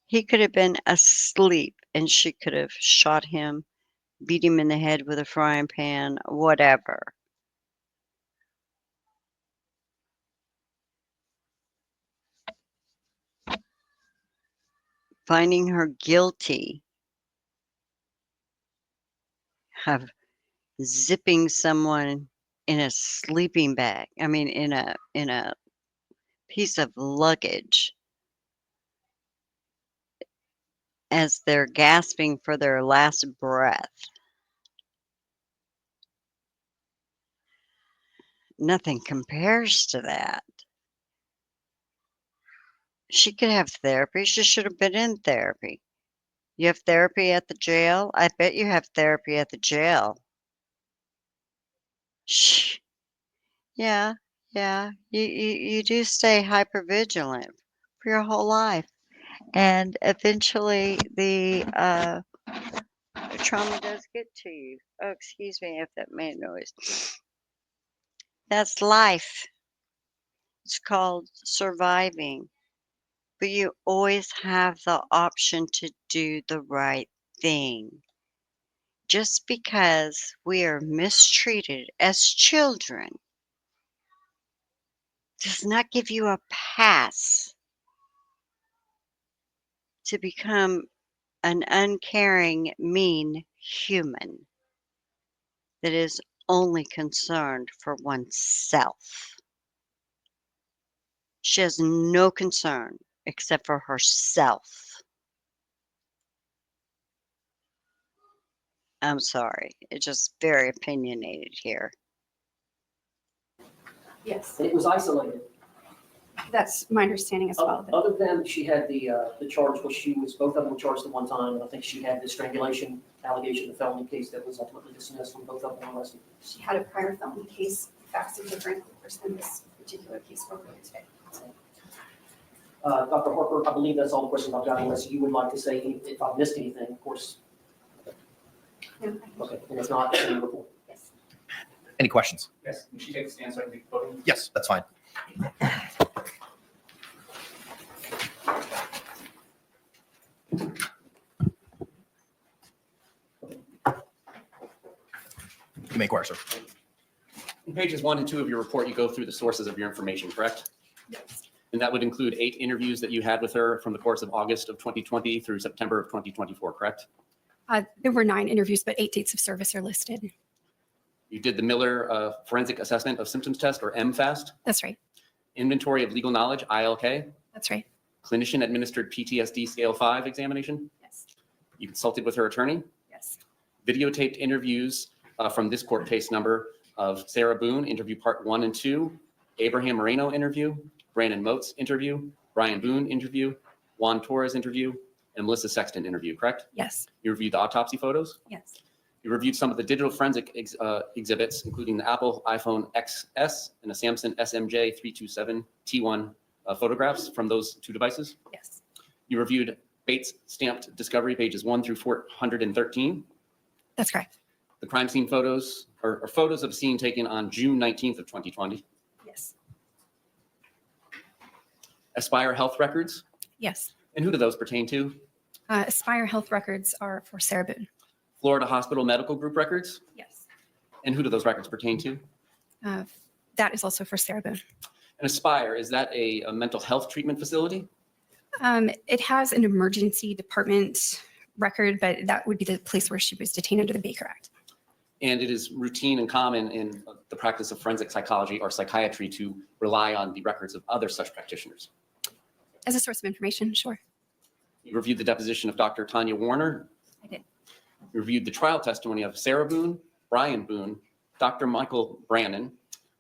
He could have been asleep and she could have shot him, beat him in the head with a frying pan, whatever. Finding her guilty of zipping someone in a sleeping bag, in a piece of luggage as they're gasping for their last breath. Nothing compares to that. She could have therapy. She should have been in therapy. You have therapy at the jail? I bet you have therapy at the jail. Shh. Yeah, yeah. You do stay hypervigilant for your whole life. And eventually the trauma does get to you. Oh, excuse me if that made noise. That's life. It's called surviving. But you always have the option to do the right thing. Just because we are mistreated as children does not give you a pass to become an uncaring, mean human that is only concerned for oneself. She has no concern except for herself. I'm sorry. It's just very opinionated here. Yes, And it was isolated. that's my understanding as well. but- Other than she had the charge, which both of them were charged at one time, and I think she had the strangulation allegation, the felony case that was ultimately dismissed when both of them were arrested. She had a prior felony case, facts are different, of course, than this particular case we're going today. Dr. Harper, I believe that's all the questions I've got, unless you would like to say, if I've missed anything, of course. No, Okay, and if not, then report. yes. Any questions? Yes, can she take a stand so I can take a photo? Yes, that's fine. You may inquire, sir. In pages 1 and 2 of your report, you go through the sources of your information, correct? Yes. And that would include 8 interviews that you had with her from the course of August of 2020 through September of 2024, correct? There were 9 interviews, but 8 dates of service are listed. You did the Miller Forensic Assessment of Symptoms Test, or MFAST, That's right. Inventory of Legal Knowledge, ILK, That's right. Clinician Administered PTSD Scale 5 examination. Yes. You consulted with her attorney. Yes. Videotaped interviews from this court case number of Sarah Boone, interview part 1 and 2, Abraham Moreno interview, Brandon Moats interview, Brian Boone interview, Juan Torres interview, and Melissa Sexton interview, correct? Yes. You reviewed the autopsy photos. Yes. You reviewed some of the digital forensic exhibits, including the Apple iPhone XS and the Samsung SMJ 327 T1 photographs from those 2 devices. Yes. You reviewed Bates stamped discovery pages 1 through 413. That's correct. The crime scene photos are photos of a scene taken on June 19th of 2020. Yes. Aspire Health records. Yes. And who do those pertain to? Aspire Health records are for Sarah Boone. Florida Hospital Medical Group records. Yes. And who do those records pertain to? That is also for Sarah Boone. And Aspire, is that a mental health treatment facility? It has an emergency department record, but that would be the place where she was detained under the Baker Act. And it is routine and common in the practice of forensic psychology or psychiatry to rely on the records of other such practitioners. As a source of information, sure. You reviewed the deposition of Dr. Tanya Warner. I did. You reviewed the trial testimony of Sarah Boone, Brian Boone, Dr. Michael Brannon,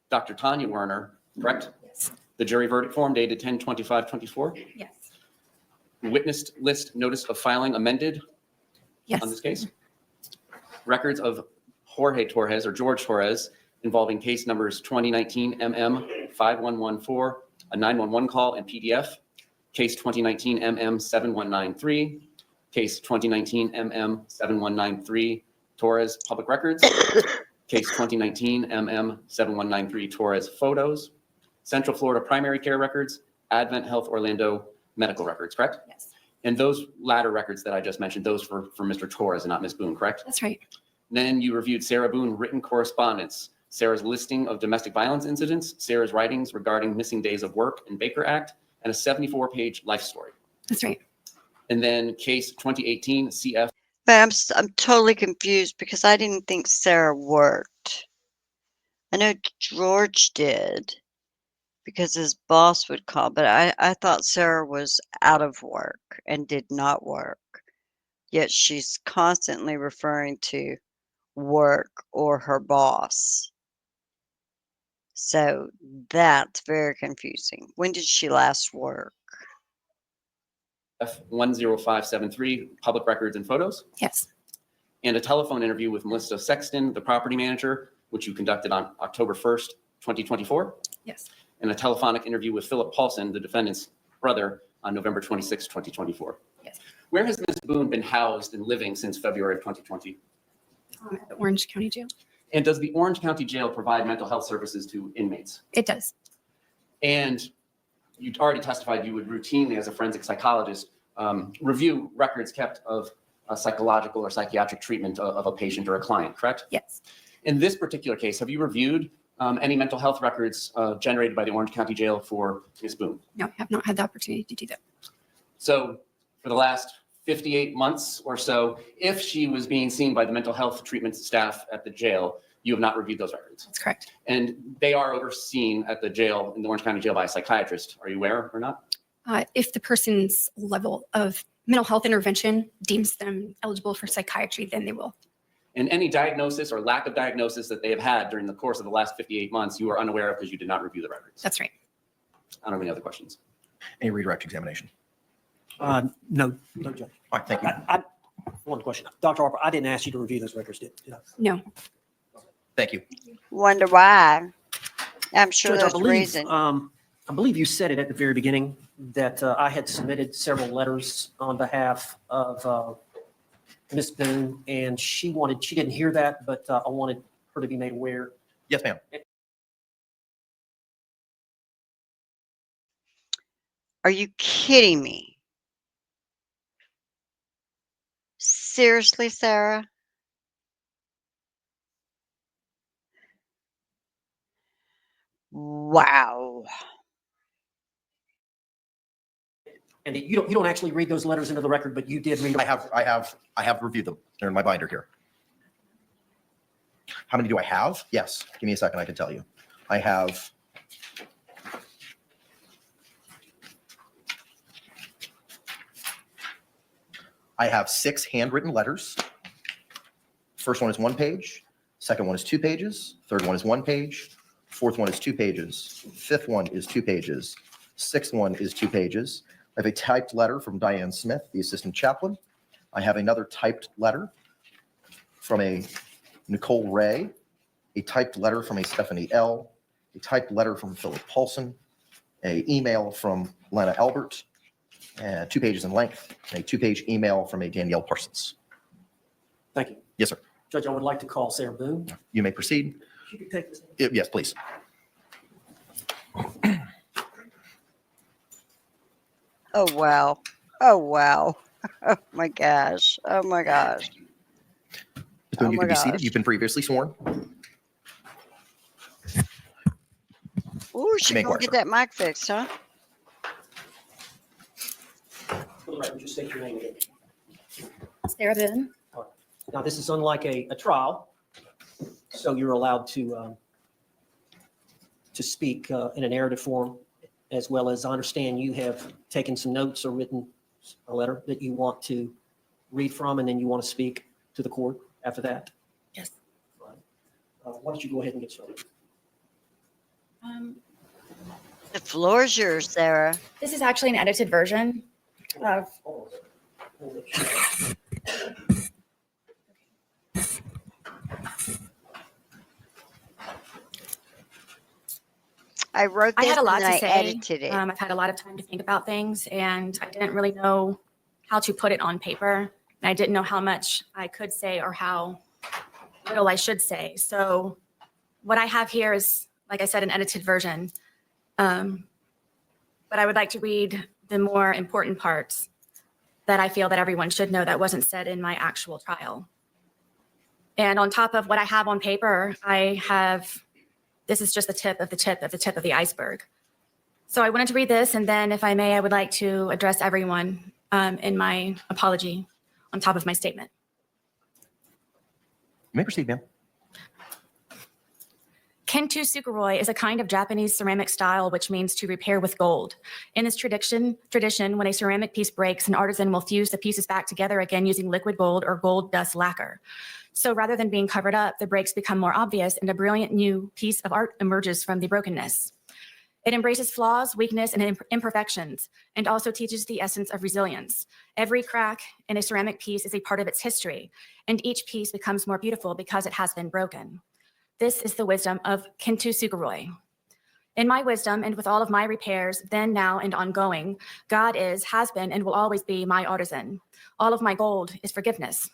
Dr. Tanya Werner, correct? Yes. The jury verdict form dated 10/25/24. Yes. Witness list notice of filing amended Yes. on this case. Records of Jorge Torres or George Torres involving case numbers 2019 MM 5114, a 911 call and PDF, case 2019 MM 7193, case 2019 MM 7193, Torres Public Records, case 2019 MM 7193, Torres Photos, Central Florida Primary Care Records, Advent Health Orlando Medical Records, correct? Yes. And those latter records that I just mentioned, those for Mr. Torres and not Ms. Boone, correct? That's right. Then you reviewed Sarah Boone written correspondence, Sarah's listing of domestic violence incidents, Sarah's writings regarding missing days of work and Baker Act, and a 74-page life story. That's right. And then case 2018 CF. But I'm totally confused because I didn't think Sarah worked. I know George did because his boss would call, but I thought Sarah was out of work and did not work. Yet she's constantly referring to work or her boss. So that's very confusing. When did she last work? F10573, public records and photos, Yes. and a telephone interview with Melissa Sexton, the property manager, which you conducted on October 1st, 2024, Yes. and a telephonic interview with Philip Paulson, the defendant's brother, on November 26, 2024. Yes. Where has Ms. Boone been housed and living since February of 2020? At the Orange County Jail. And does the Orange County Jail provide mental health services to inmates? It does. And you already testified you would routinely, as a forensic psychologist, review records kept of a psychological or psychiatric treatment of a patient or a client, correct? Yes. In this particular case, have you reviewed any mental health records generated by the Orange County Jail for Ms. Boone? No, I have not had the opportunity to do that. So for the last 58 months or so, if she was being seen by the mental health treatment staff at the jail, you have not reviewed those records. That's correct. And they are overseen at the jail, in the Orange County Jail, by a psychiatrist. Are you aware or not? If the person's level of mental health intervention deems them eligible for psychiatry, then they will. And any diagnosis or lack of diagnosis that they have had during the course of the last 58 months, you are unaware of because you did not review the records. That's right. I don't have any other questions. Any redirect examination? No, Judge. All right, thank you. One question. Dr. Harper, I didn't ask you to review those records, did I? No. Thank you. Wonder why. I'm sure Judge, there's a reason. I believe you said it at the very beginning that I had submitted several letters on behalf of Ms. Boone, and she didn't hear that, but I wanted her to be made aware. Yes, ma'am. Are you kidding me? Seriously, Sarah? Wow. And you don't actually read those letters into the record, but you did read them. I have reviewed them. They're in my binder here. How many do I have? Yes. Give me a second. I can tell you. I have. I have 6 handwritten letters. First one is 1 page. Second one is 2 pages. Third one is 1 page. Fourth one is 2 pages. Fifth one is 2 pages. Sixth one is 2 pages. I have a typed letter from Diane Smith, the assistant chaplain. I have another typed letter from a Nicole Ray, a typed letter from a Stephanie L., a typed letter from Philip Paulson, an email from Lena Albert, 2 pages in length, and a 2-page email from a Danielle Parsons. Thank you. Yes, sir. Judge, I would like to call Sarah Boone. You may proceed. She could take this. Yes, please. Oh, wow. Oh, wow. Oh, my gosh. Oh, my gosh. Ms. Boone, Oh you my can be seated. gosh. You've been previously sworn. Ooh, she may gonna inquire, get sir. that mic fixed, huh? For the record, just state your name again. Sarah Boone. Now, this is unlike a trial, so you're allowed to speak in a narrative form, as well as I understand you have taken some notes or written a letter that you want to read from, and then you want to speak to the court after that. Yes. Why don't you go ahead and get started? The floor's yours, Sarah. This is actually an edited version of. I wrote I this had a lot and to I say. edited it. I've had a lot of time to think about things, and I didn't really know how to put it on paper. And I didn't know how much I could say or how little I should say. So what I have here is, like I said, an edited version. But I would like to read the more important parts that I feel that everyone should know that wasn't said in my actual trial. And on top of what I have on paper, I have, this is just the tip of the tip of the tip of the iceberg. So I wanted to read this, and then if I may, I would like to address everyone in my apology on top of my statement. You may proceed, ma'am. Kentu Sukuroi is a kind of Japanese ceramic style which means to repair with gold. In this tradition, when a ceramic piece breaks, an artisan will fuse the pieces back together again using liquid gold or gold dust lacquer. So rather than being covered up, the breaks become more obvious and a brilliant new piece of art emerges from the brokenness. It embraces flaws, weakness, and imperfections, and also teaches the essence of resilience. Every crack in a ceramic piece is a part of its history, and each piece becomes more beautiful because it has been broken. This is the wisdom of Kentu Sukuroi. In my wisdom and with all of my repairs, then, now, and ongoing, God is, has been, and will always be my artisan. All of my gold is forgiveness.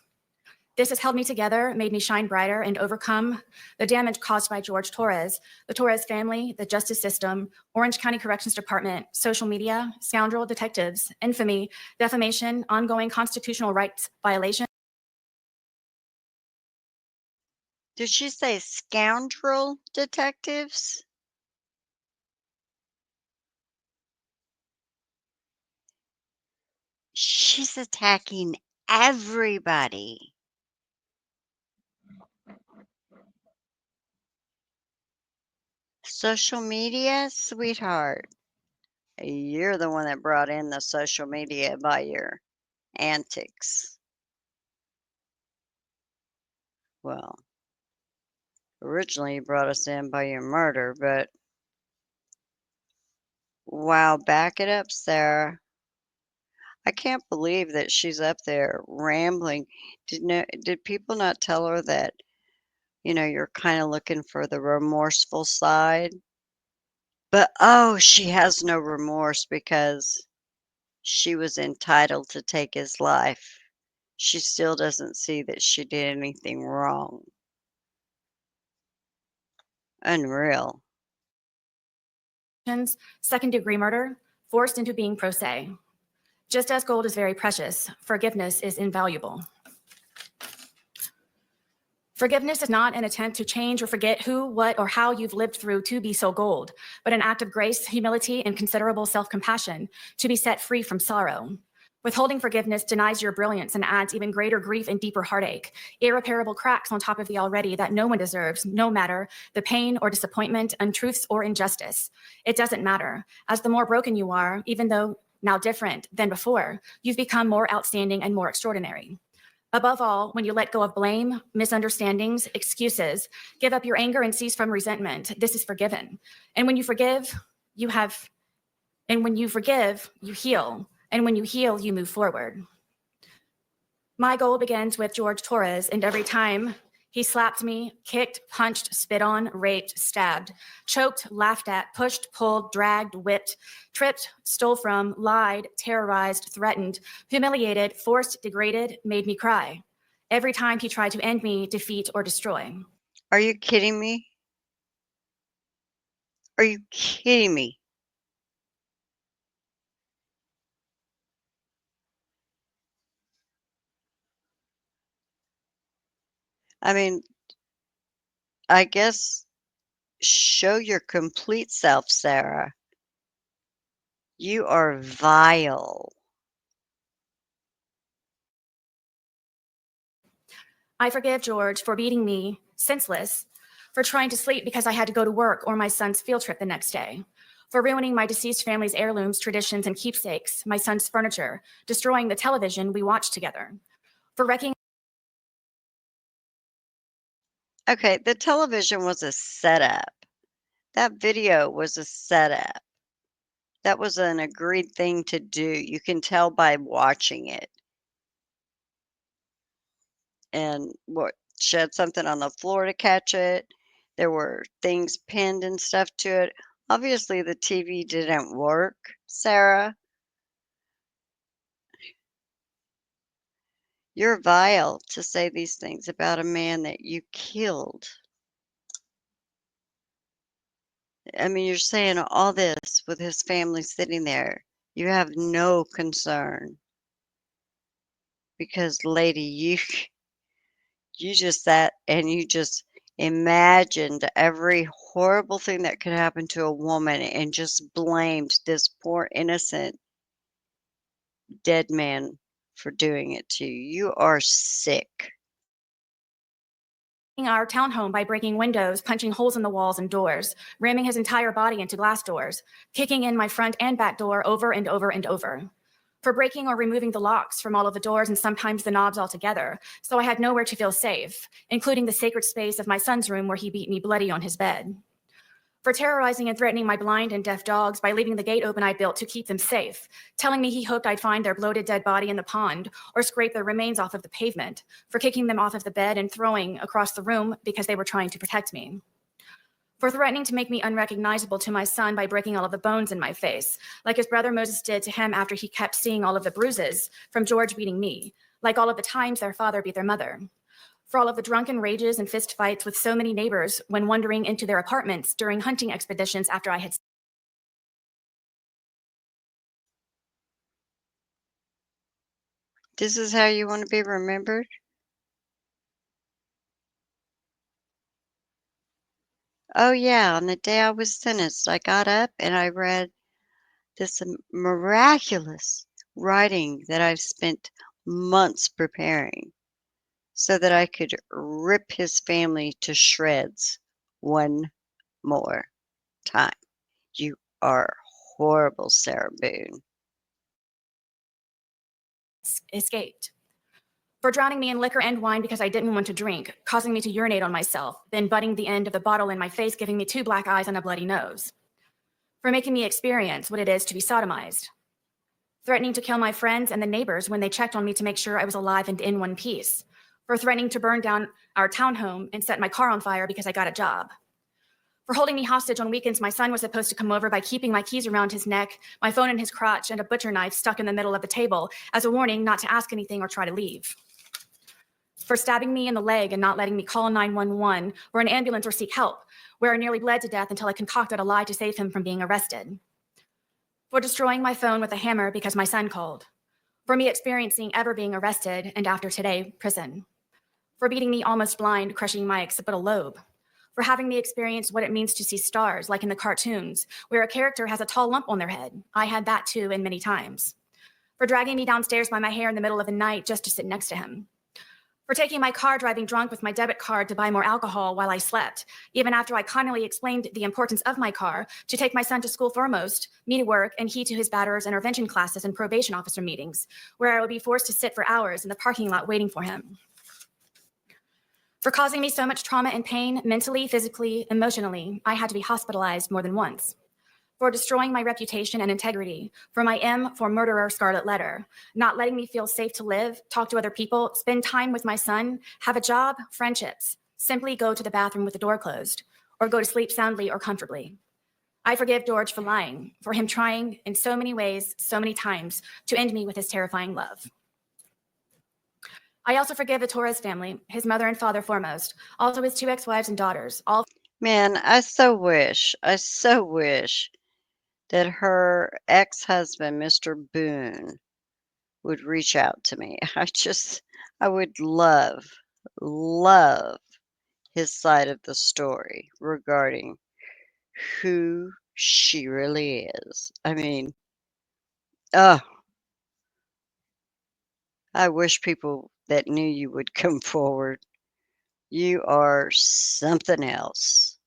This has held me together, made me shine brighter, and overcome the damage caused by George Torres, the Torres family, the justice system, Orange County Corrections Department, social media, scoundrel detectives, infamy, defamation, ongoing constitutional rights violation. Did she say scoundrel detectives? She's attacking everybody. Social media, sweetheart. You're the one that brought in the social media by your antics. Well, originally you brought us in by your murder, but wow, back it up, Sarah. I can't believe that she's up there rambling. Did people not tell her that, you're kind of looking for the remorseful side? But oh, she has no remorse because she was entitled to take his life. She still doesn't see that she did anything wrong. Unreal. Second-degree murder, forced into being pro se. Just as gold is very precious, forgiveness is invaluable. Forgiveness is not an attempt to change or forget who, what, or how you've lived through to be so gold, but an act of grace, humility, and considerable self-compassion to be set free from sorrow. Withholding forgiveness denies your brilliance and adds even greater grief and deeper heartache, irreparable cracks on top of the already that no one deserves, no matter the pain or disappointment, untruths or injustice. It doesn't matter. As the more broken you are, even though now different than before, you've become more outstanding and more extraordinary. Above all, when you let go of blame, misunderstandings, excuses, give up your anger and cease from resentment, this is forgiven. And when you forgive, you heal. And when you heal, you move forward. My goal begins with George Torres, and every time he slapped me, kicked, punched, spit on, raped, stabbed, choked, laughed at, pushed, pulled, dragged, whipped, tripped, stole from, lied, terrorized, threatened, humiliated, forced, degraded, made me cry. Every time he tried to end me, defeat, or destroy. Are you kidding me? Are you kidding me? I mean, I guess show your complete self, Sarah. You are vile. I forgive George for beating me senseless, for trying to sleep because I had to go to work or my son's field trip the next day, for ruining my deceased family's heirlooms, traditions, and keepsakes, my son's furniture, destroying the television we watched together, for wrecking. Okay, the television was a setup. That video was a setup. That was an agreed thing to do. You can tell by watching it. And what, she had something on the floor to catch it. There were things pinned and stuff to it. Obviously, the TV didn't work, Sarah. You're vile to say these things about a man that you killed. I mean, you're saying all this with his family sitting there. You have no concern. Because, lady, you just sat and you just imagined every horrible thing that could happen to a woman and just blamed this poor innocent dead man for doing it to you. You are sick. Our townhome by breaking windows, punching holes in the walls and doors, ramming his entire body into glass doors, kicking in my front and back door over and over and over, for breaking or removing the locks from all of the doors and sometimes the knobs altogether, so I had nowhere to feel safe, including the sacred space of my son's room where he beat me bloody on his bed, for terrorizing and threatening my blind and deaf dogs by leaving the gate open I built to keep them safe, telling me he hoped I'd find their bloated dead body in the pond or scrape their remains off of the pavement, for kicking them off of the bed and throwing across the room because they were trying to protect me, for threatening to make me unrecognizable to my son by breaking all of the bones in my face, like his brother Moses did to him after he kept seeing all of the bruises from George beating me, like all of the times their father beat their mother, for all of the drunken rages and fist fights with so many neighbors when wandering into their apartments during hunting expeditions after I had. This is how you want to be remembered? Oh, yeah, on the day I was sentenced, I got up and I read this miraculous writing that I've spent months preparing so that I could rip his family to shreds one more time. You are horrible, Sarah Boone. Escaped, for drowning me in liquor and wine because I didn't want to drink, causing me to urinate on myself, then butting the end of the bottle in my face, giving me 2 black eyes and a bloody nose, for making me experience what it is to be sodomized, threatening to kill my friends and the neighbors when they checked on me to make sure I was alive and in one piece, for threatening to burn down our townhome and set my car on fire because I got a job, for holding me hostage on weekends my son was supposed to come over by keeping my keys around his neck, my phone in his crotch, and a butcher knife stuck in the middle of the table as a warning not to ask anything or try to leave, for stabbing me in the leg and not letting me call 911 or an ambulance or seek help, where I nearly bled to death until I concocted a lie to save him from being arrested, for destroying my phone with a hammer because my son called, for me experiencing ever being arrested and after today, prison, for beating me almost blind, crushing my occipital lobe, for having me experience what it means to see stars, like in the cartoons, where a character has a tall lump on their head. I had that too, and many times. For dragging me downstairs by my hair in the middle of the night just to sit next to him. For taking my car driving drunk with my debit card to buy more alcohol while I slept, even after I kindly explained the importance of my car to take my son to school foremost, me to work, and he to his batterers intervention classes and probation officer meetings, where I would be forced to sit for hours in the parking lot waiting for him. For causing me so much trauma and pain, mentally, physically, emotionally, I had to be hospitalized more than once. For destroying my reputation and integrity, for my M for murderer scarlet letter, not letting me feel safe to live, talk to other people, spend time with my son, have a job, friendships, simply go to the bathroom with the door closed, or go to sleep soundly or comfortably. I forgive George for lying, for him trying in so many ways, so many times, to end me with his terrifying love. I also forgive the Torres family, his mother and father foremost, also his 2 ex-wives and daughters, all. Man, I so wish that her ex-husband, Mr. Boone, would reach out to me. I would love his side of the story regarding who she really is. I mean, oh, I wish people that knew you would come forward. You are something else.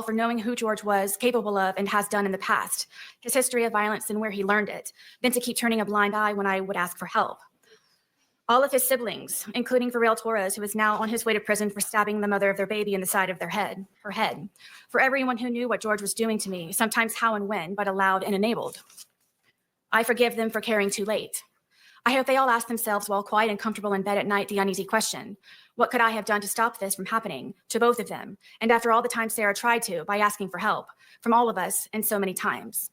For knowing who George was capable of and has done in the past, his history of violence and where he learned it, than to keep turning a blind eye when I would ask for help. All of his siblings, including Varel Torres, who is now on his way to prison for stabbing the mother of their baby in the side of her head. For everyone who knew what George was doing to me, sometimes how and when, but allowed and enabled. I forgive them for caring too late. I hope they all ask themselves while quiet and comfortable in bed at night the uneasy question, what could I have done to stop this from happening to both of them? And after all the time Sarah tried to, by asking for help from all of us and so many times.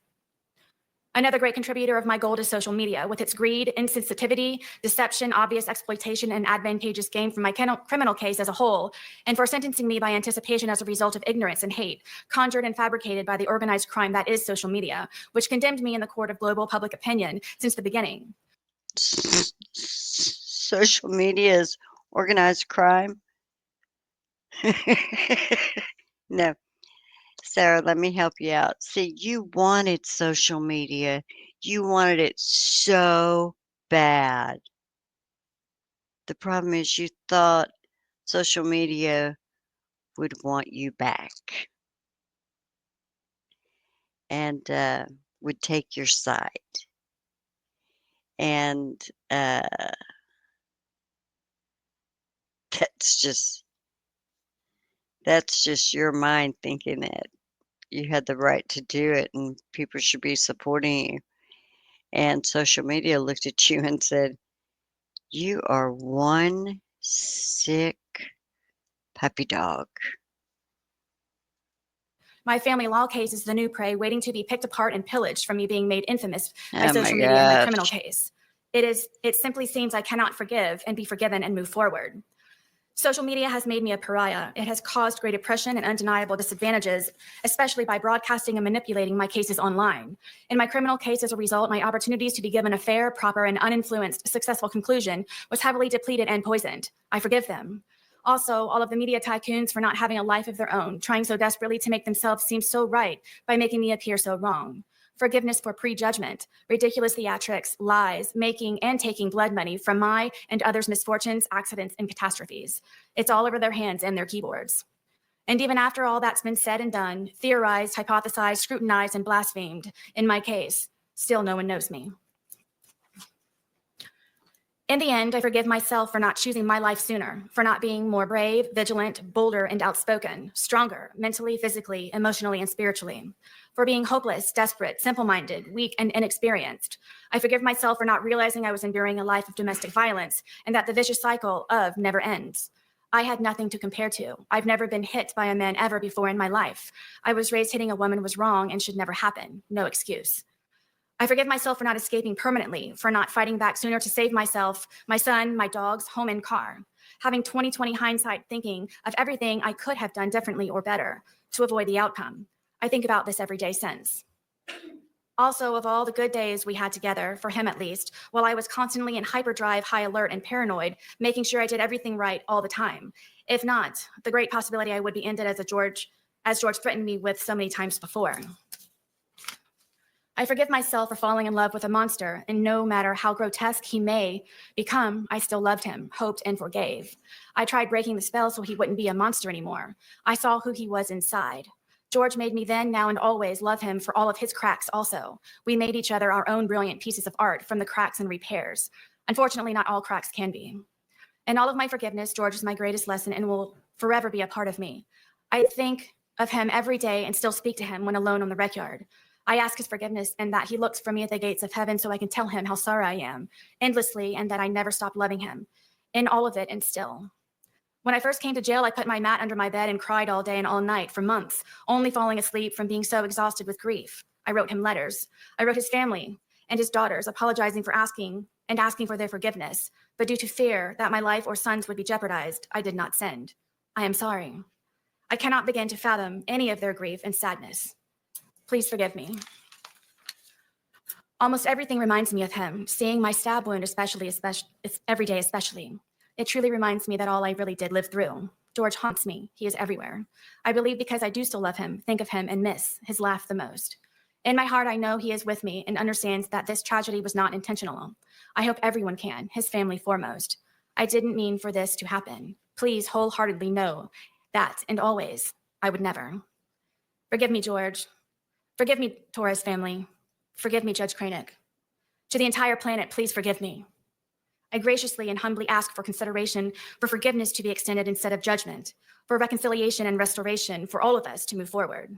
Another great contributor of my gold is social media, with its greed, insensitivity, deception, obvious exploitation, and advantageous gain from my criminal case as a whole, and for sentencing me by anticipation as a result of ignorance and hate, conjured and fabricated by the organized crime that is social media, which condemned me in the court of global public opinion since the beginning. Social media is organized crime? No. Sarah, let me help you out. See, you wanted social media. You wanted it so bad. The problem is you thought social media would want you back and would take your side. And that's just your mind thinking that you had the right to do it and people should be supporting you. And social media looked at you and said, you are one sick puppy dog. My family law case is the new prey waiting to be picked apart and pillaged from me being made infamous by Oh my social media in my criminal gosh. case. It simply seems I cannot forgive and be forgiven and move forward. Social media has made me a pariah. It has caused great oppression and undeniable disadvantages, especially by broadcasting and manipulating my cases online. In my criminal case, as a result, my opportunities to be given a fair, proper, and uninfluenced successful conclusion was heavily depleted and poisoned. I forgive them. Also, all of the media tycoons for not having a life of their own, trying so desperately to make themselves seem so right by making me appear so wrong. Forgiveness for prejudgment, ridiculous theatrics, lies, making and taking blood money from my and others' misfortunes, accidents, and catastrophes. It's all over their hands and their keyboards. And even after all that's been said and done, theorized, hypothesized, scrutinized, and blasphemed in my case, still no one knows me. In the end, I forgive myself for not choosing my life sooner, for not being more brave, vigilant, bolder, and outspoken, stronger, mentally, physically, emotionally, and spiritually, for being hopeless, desperate, simple-minded, weak, and inexperienced. I forgive myself for not realizing I was enduring a life of domestic violence and that the vicious cycle of never ends. I had nothing to compare to. I've never been hit by a man ever before in my life. I was raised hitting a woman was wrong and should never happen. No excuse. I forgive myself for not escaping permanently, for not fighting back sooner to save myself, my son, my dogs, home, and car. Having 20/20 hindsight thinking of everything I could have done differently or better to avoid the outcome. I think about this every day since. Also, of all the good days we had together, for him at least, while I was constantly in hyperdrive, high alert, and paranoid, making sure I did everything right all the time. If not, the great possibility I would be ended as George threatened me with so many times before. I forgive myself for falling in love with a monster, and no matter how grotesque he may become, I still loved him, hoped, and forgave. I tried breaking the spell so he wouldn't be a monster anymore. I saw who he was inside. George made me then, now, and always love him for all of his cracks also. We made each other our own brilliant pieces of art from the cracks and repairs. Unfortunately, not all cracks can be. In all of my forgiveness, George is my greatest lesson and will forever be a part of me. I think of him every day and still speak to him when alone on the rec yard. I ask his forgiveness and that he looks for me at the gates of heaven so I can tell him how sorry I am, endlessly, and that I never stopped loving him. In all of it and still. When I first came to jail, I put my mat under my bed and cried all day and all night for months, only falling asleep from being so exhausted with grief. I wrote him letters. I wrote his family and his daughters, apologizing for asking for their forgiveness. But due to fear that my life or sons would be jeopardized, I did not send. I am sorry. I cannot begin to fathom any of their grief and sadness. Please forgive me. Almost everything reminds me of him, seeing my stab wound especially every day especially. It truly reminds me that all I really did live through. George haunts me. He is everywhere. I believe because I do still love him, think of him, and miss his laugh the most. In my heart, I know he is with me and understands that this tragedy was not intentional. I hope everyone can, his family foremost. I didn't mean for this to happen. Please wholeheartedly know that, and always, I would never. Forgive me, George. Forgive me, Torres family. Forgive me, Judge Cranick. To the entire planet, please forgive me. I graciously and humbly ask for consideration, for forgiveness to be extended instead of judgment, for reconciliation and restoration for all of us to move forward.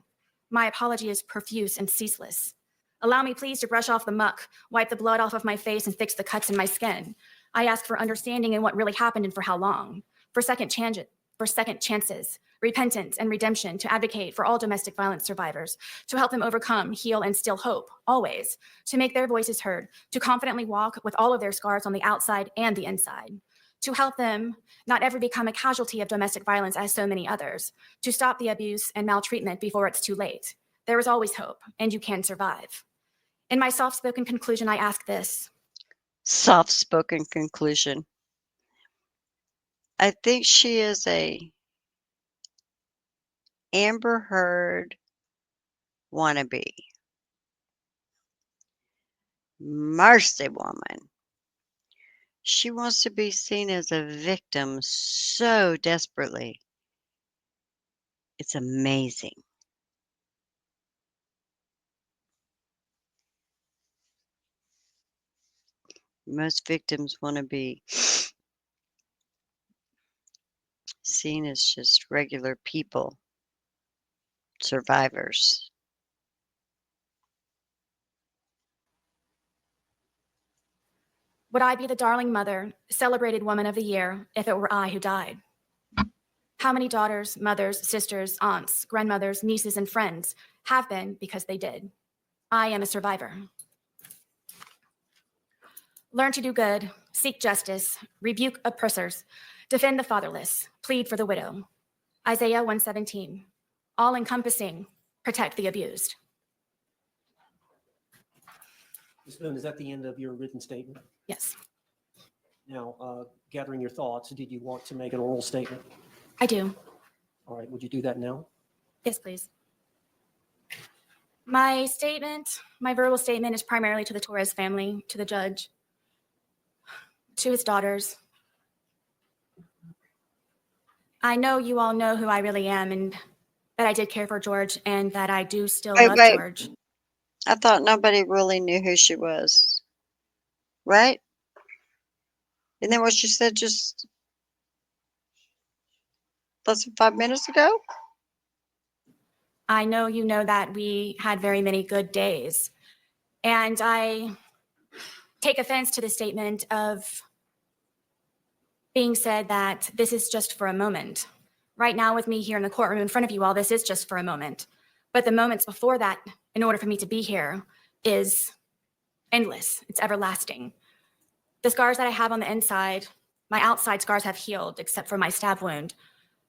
My apology is profuse and ceaseless. Allow me, please, to brush off the muck, wipe the blood off of my face, and fix the cuts in my skin. I ask for understanding in what really happened and for how long, for second chances, repentance, and redemption to advocate for all domestic violence survivors, to help them overcome, heal, and still hope, always, to make their voices heard, to confidently walk with all of their scars on the outside and the inside, to help them not ever become a casualty of domestic violence as so many others, to stop the abuse and maltreatment before it's too late. There is always hope, and you can survive. In my soft-spoken conclusion, I ask this. Soft-spoken conclusion. I think she is a Amber Heard wannabe. Mercy woman. She wants to be seen as a victim so desperately. It's amazing. Most victims want to be seen as just regular people, survivors. Would I be the darling mother, celebrated woman of the year, if it were I who died? How many daughters, mothers, sisters, aunts, grandmothers, nieces, and friends have been because they did? I am a survivor. Learn to do good, seek justice, rebuke oppressors, defend the fatherless, plead for the widow. Isaiah 1:17, all-encompassing, protect the abused. Ms. Boone, is that the end of your written statement? Yes, Now, gathering your thoughts, did you want to make an oral statement? I do. All right, would you do that now? Yes, please. My verbal statement is primarily to the Torres family, to the judge, to his daughters. I know you all know who I really am and that I did care for George and that I do still love Wait. George. I thought nobody really knew who she was. Right? Isn't that what you said just less than 5 minutes ago? I know you know that we had very many good days. And I take offense to the statement of being said that this is just for a moment. Right now, with me here in the courtroom in front of you all, this is just for a moment. But the moments before that, in order for me to be here, is endless. It's everlasting. The scars that I have on the inside, my outside scars have healed, except for my stab wound.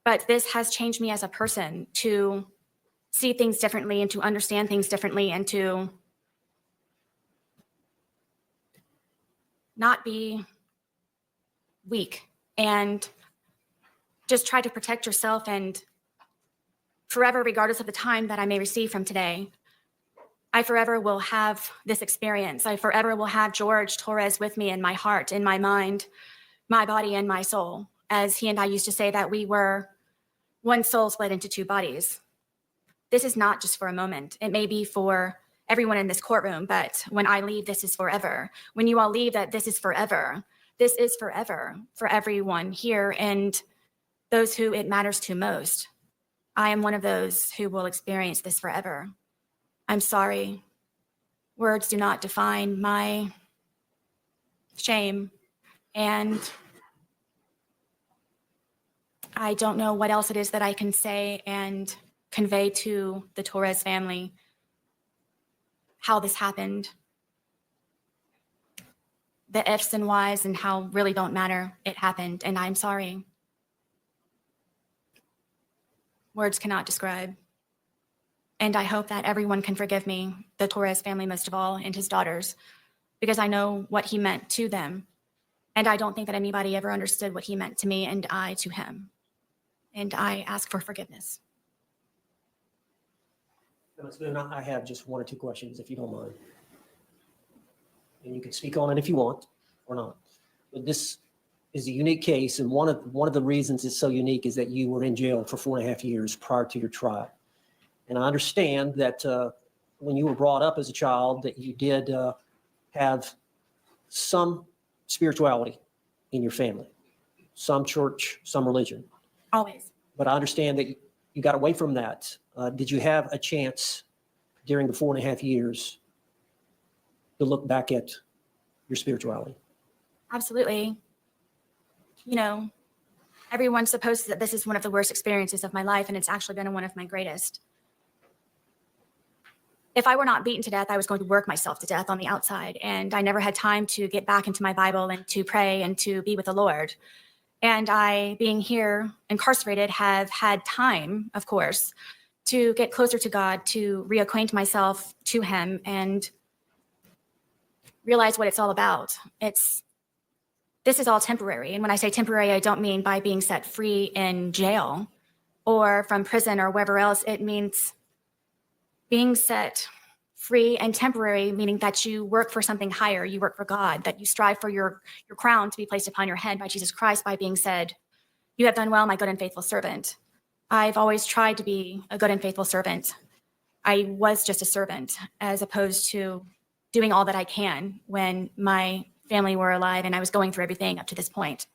But this has changed me as a person to see things differently and to understand things differently and to not be weak and just try to protect yourself. And forever, regardless of the time that I may receive from today, I forever will have this experience. I forever will have George Torres with me in my heart, in my mind, my body, and my soul. As he and I used to say that we were one soul split into two bodies. This is not just for a moment. It may be for everyone in this courtroom, but when I leave, this is forever. When you all leave, that this is forever. This is forever for everyone here and those who it matters to most. I am one of those who will experience this forever. I'm sorry. Words do not define my shame, and I don't know what else it is that I can say and convey to the Torres family how this happened. The ifs and whys and how really don't matter. It happened, and I'm sorry. Words cannot describe. And I hope that everyone can forgive me, the Torres family most of all, and his daughters, because I know what he meant to them. And I don't think that anybody ever understood what he meant to me and I to him. And I ask for forgiveness. Ms. Boone, I have just one or two questions, if you don't mind. And you can speak on it if you want or not. But this is a unique case, and one of the reasons it's so unique is that you were in jail for 4.5 years prior to your trial. And I understand that when you were brought up as a child, that you did have some spirituality in your family, some church, some religion. Always. But I understand that you got away from that. Did you have a chance during the 4.5 years to look back at your spirituality? Absolutely. You know, everyone supposes that this is one of the worst experiences of my life, and it's actually been one of my greatest. If I were not beaten to death, I was going to work myself to death on the outside, and I never had time to get back into my Bible and to pray and to be with the Lord. And I, being here incarcerated, have had time, of course, to get closer to God, to reacquaint myself to him and realize what it's all about. This is all temporary. And when I say temporary, I don't mean by being set free in jail or from prison or wherever else. It means being set free and temporary, meaning that you work for something higher, you work for God, that you strive for your crown to be placed upon your head by Jesus Christ by being said, "You have done well, my good and faithful servant." I've always tried to be a good and faithful servant. I was just a servant as opposed to doing all that I can when my family were alive and I was going through everything up to this point.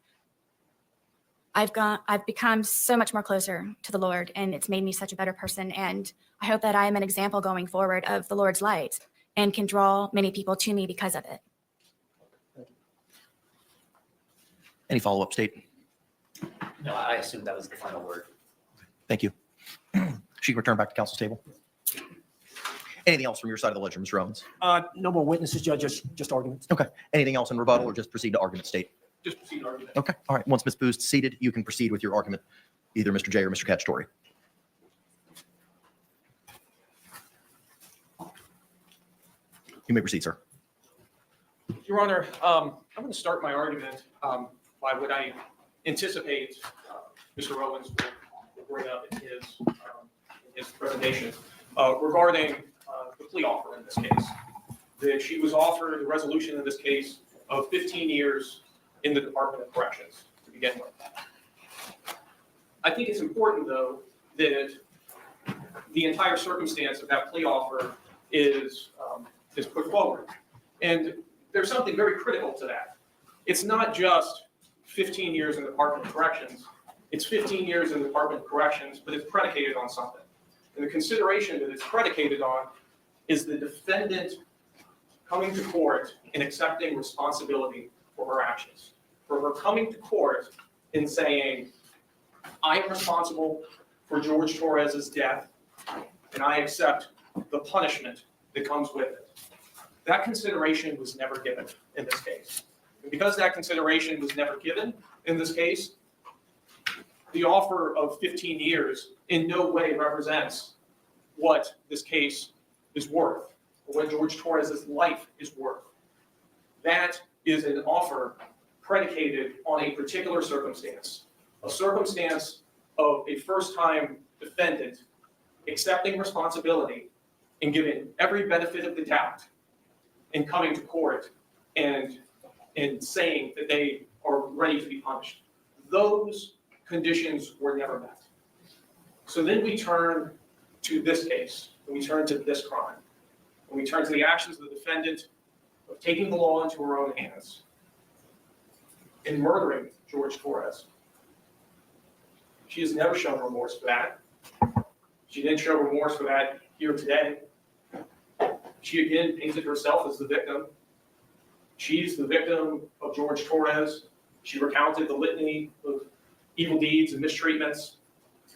I've become so much more closer to the Lord, and it's made me such a better person. And I hope that I am an example going forward of the Lord's light and can draw many people to me because of it. Any follow-up, State? No, I assume that was the final word. Thank you. She can return back to council's table. Anything else from your side of the ledger, Mr. Owens? No more witnesses, Judge, just arguments. Okay. Anything else in rebuttal, or just proceed to argument, State? Just proceed argument. Okay. All right. Once Ms. Booth's seated, you can proceed with your argument, either Mr. J or Mr. Cacciatore. You may proceed, sir. Your Honor, I'm going to start my argument by what I anticipate Mr. Owens will bring up in his presentation regarding the plea offer in this case. That she was offered a resolution in this case of 15 years in the Department of Corrections to begin with. I think it's important, though, that the entire circumstance of that plea offer is put forward. And there's something very critical to that. It's not just 15 years in the Department of Corrections, it's 15 years in the Department of Corrections, but it's predicated on something. And the consideration that it's predicated on is the defendant coming to court and accepting responsibility for her actions. For her coming to court and saying, I am responsible for George Torres's death, and I accept the punishment that comes with it. That consideration was never given in this case. And because that consideration was never given in this case, the offer of 15 years in no way represents what this case is worth, or what George Torres's life is worth. That is an offer predicated on a particular circumstance, a circumstance of a first-time defendant accepting responsibility and giving every benefit of the doubt and coming to court and saying that they are ready to be punished. Those conditions were never met. So then we turn to this case, and we turn to this crime, and we turn to the actions of the defendant of taking the law into her own hands and murdering George Torres. She has never shown remorse for that. She didn't show remorse for that here today. She again painted herself as the victim. She's the victim of George Torres. She recounted the litany of evil deeds and mistreatments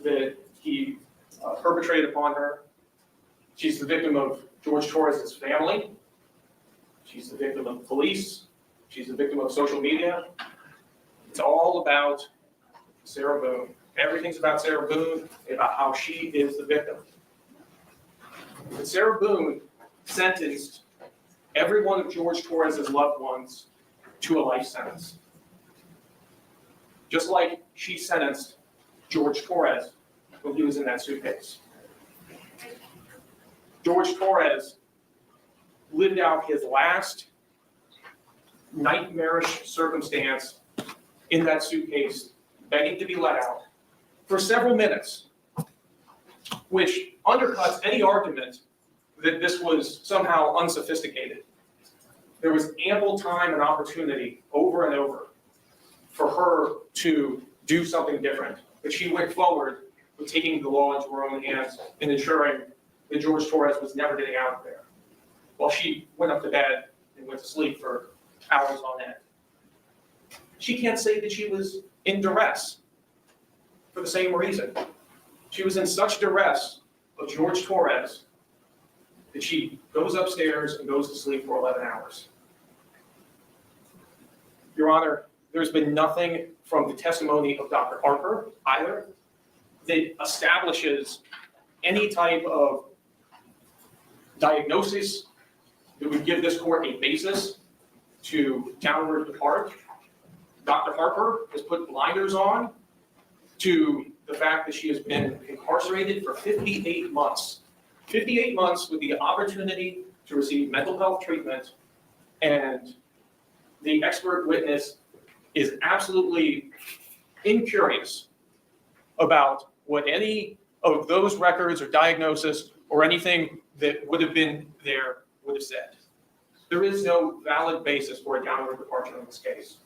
that he perpetrated upon her. She's the victim of George Torres' family. She's the victim of police. She's the victim of social media. It's all about Sarah Boone. Everything's about Sarah Boone, about how she is the victim. But Sarah Boone sentenced every one of George Torres' loved ones to a life sentence. Just like she sentenced George Torres when he was in that suitcase. George Torres lived out his last nightmarish circumstance in that suitcase, begging to be let out for several minutes, which undercuts any argument that this was somehow unsophisticated. There was ample time and opportunity over and over for her to do something different, but she went forward with taking the law into her own hands and ensuring that George Torres was never getting out of there, while she went up to bed and went to sleep for hours on end. She can't say that she was in duress for the same reason. She was in such duress of George Torres that she goes upstairs and goes to sleep for 11 hours. Your Honor, there's been nothing from the testimony of Dr. Harper either that establishes any type of diagnosis that would give this court a basis to downward depart. Dr. Harper has put blinders on to the fact that she has been incarcerated for 58 months. 58 months with the opportunity to receive mental health treatment, and the expert witness is absolutely incurious about what any of those records or diagnosis or anything that would have been there would have said. There is no valid basis for a downward departure in this case.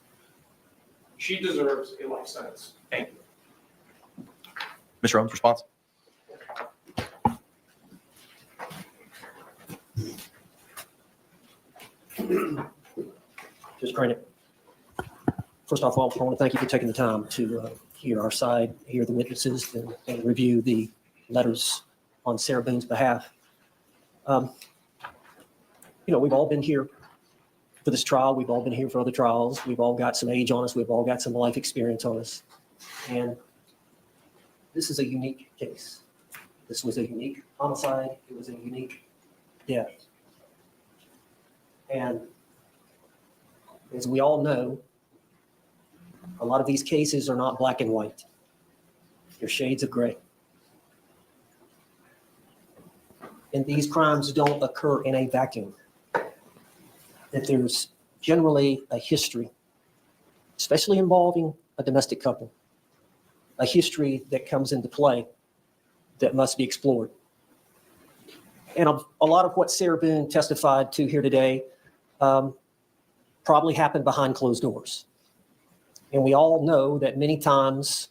She deserves a life sentence. Thank you. Mr. Owens, response? Just granted. First off, I want to thank you for taking the time to hear our side, hear the witnesses, and review the letters on Sarah Boone's behalf. We've all been here for this trial. We've all been here for other trials. We've all got some age on us. We've all got some life experience on us. And this is a unique case. This was a unique homicide. It was a unique death. And as we all know, a lot of these cases are not black and white. They're shades of gray. And these crimes don't occur in a vacuum. That there's generally a history, especially involving a domestic couple, a history that comes into play that must be explored. And a lot of what Sarah Boone testified to here today probably happened behind closed doors. And we all know that many times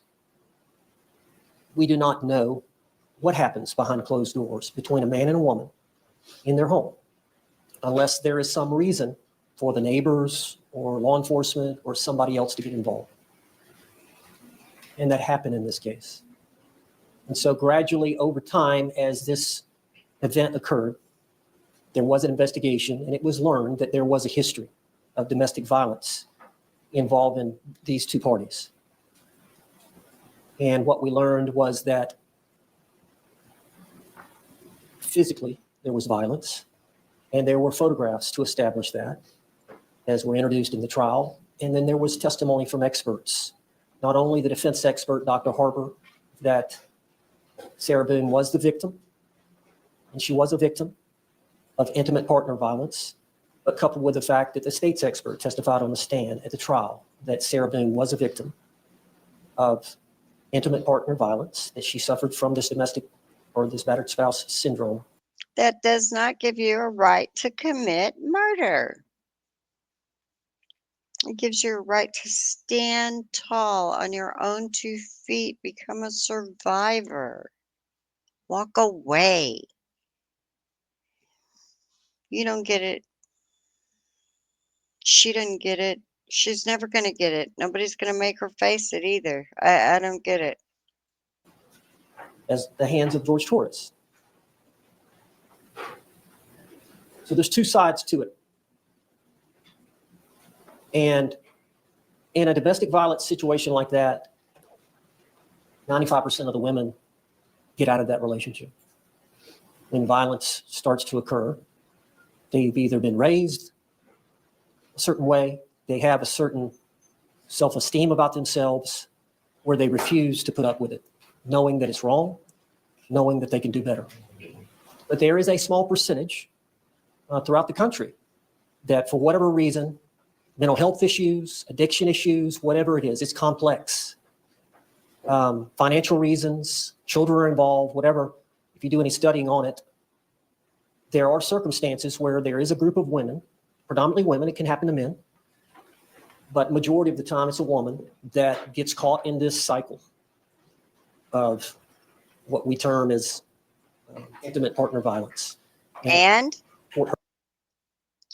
we do not know what happens behind closed doors between a man and a woman in their home, unless there is some reason for the neighbors or law enforcement or somebody else to get involved. And that happened in this case. And so gradually over time, as this event occurred, there was an investigation, and it was learned that there was a history of domestic violence involving these two parties. And what we learned was that physically there was violence, and there were photographs to establish that, as were introduced in the trial. And then there was testimony from experts, not only the defense expert, Dr. Harper, that Sarah Boone was the victim, and she was a victim of intimate partner violence, but coupled with the fact that the state's expert testified on the stand at the trial that Sarah Boone was a victim of intimate partner violence, that she suffered from this domestic or this battered spouse syndrome. That does not give you a right to commit murder. It gives you a right to stand tall on your own 2 feet, become a survivor, walk away. You don't get it. She didn't get it. She's never going to get it. Nobody's going to make her face it either. I don't get it. As the hands of George Torres. So there's two sides to it. And in a domestic violence situation like that, 95% of the women get out of that relationship. When violence starts to occur, they've either been raised a certain way, they have a certain self-esteem about themselves, where they refuse to put up with it, knowing that it's wrong, knowing that they can do better. But there is a small percentage throughout the country that, for whatever reason, mental health issues, addiction issues, whatever it is, it's complex. Financial reasons, children are involved, whatever. If you do any studying on it, there are circumstances where there is a group of women, predominantly women, it can happen to men, but majority of the time it's a woman that gets caught in this cycle of what we term as intimate partner violence. And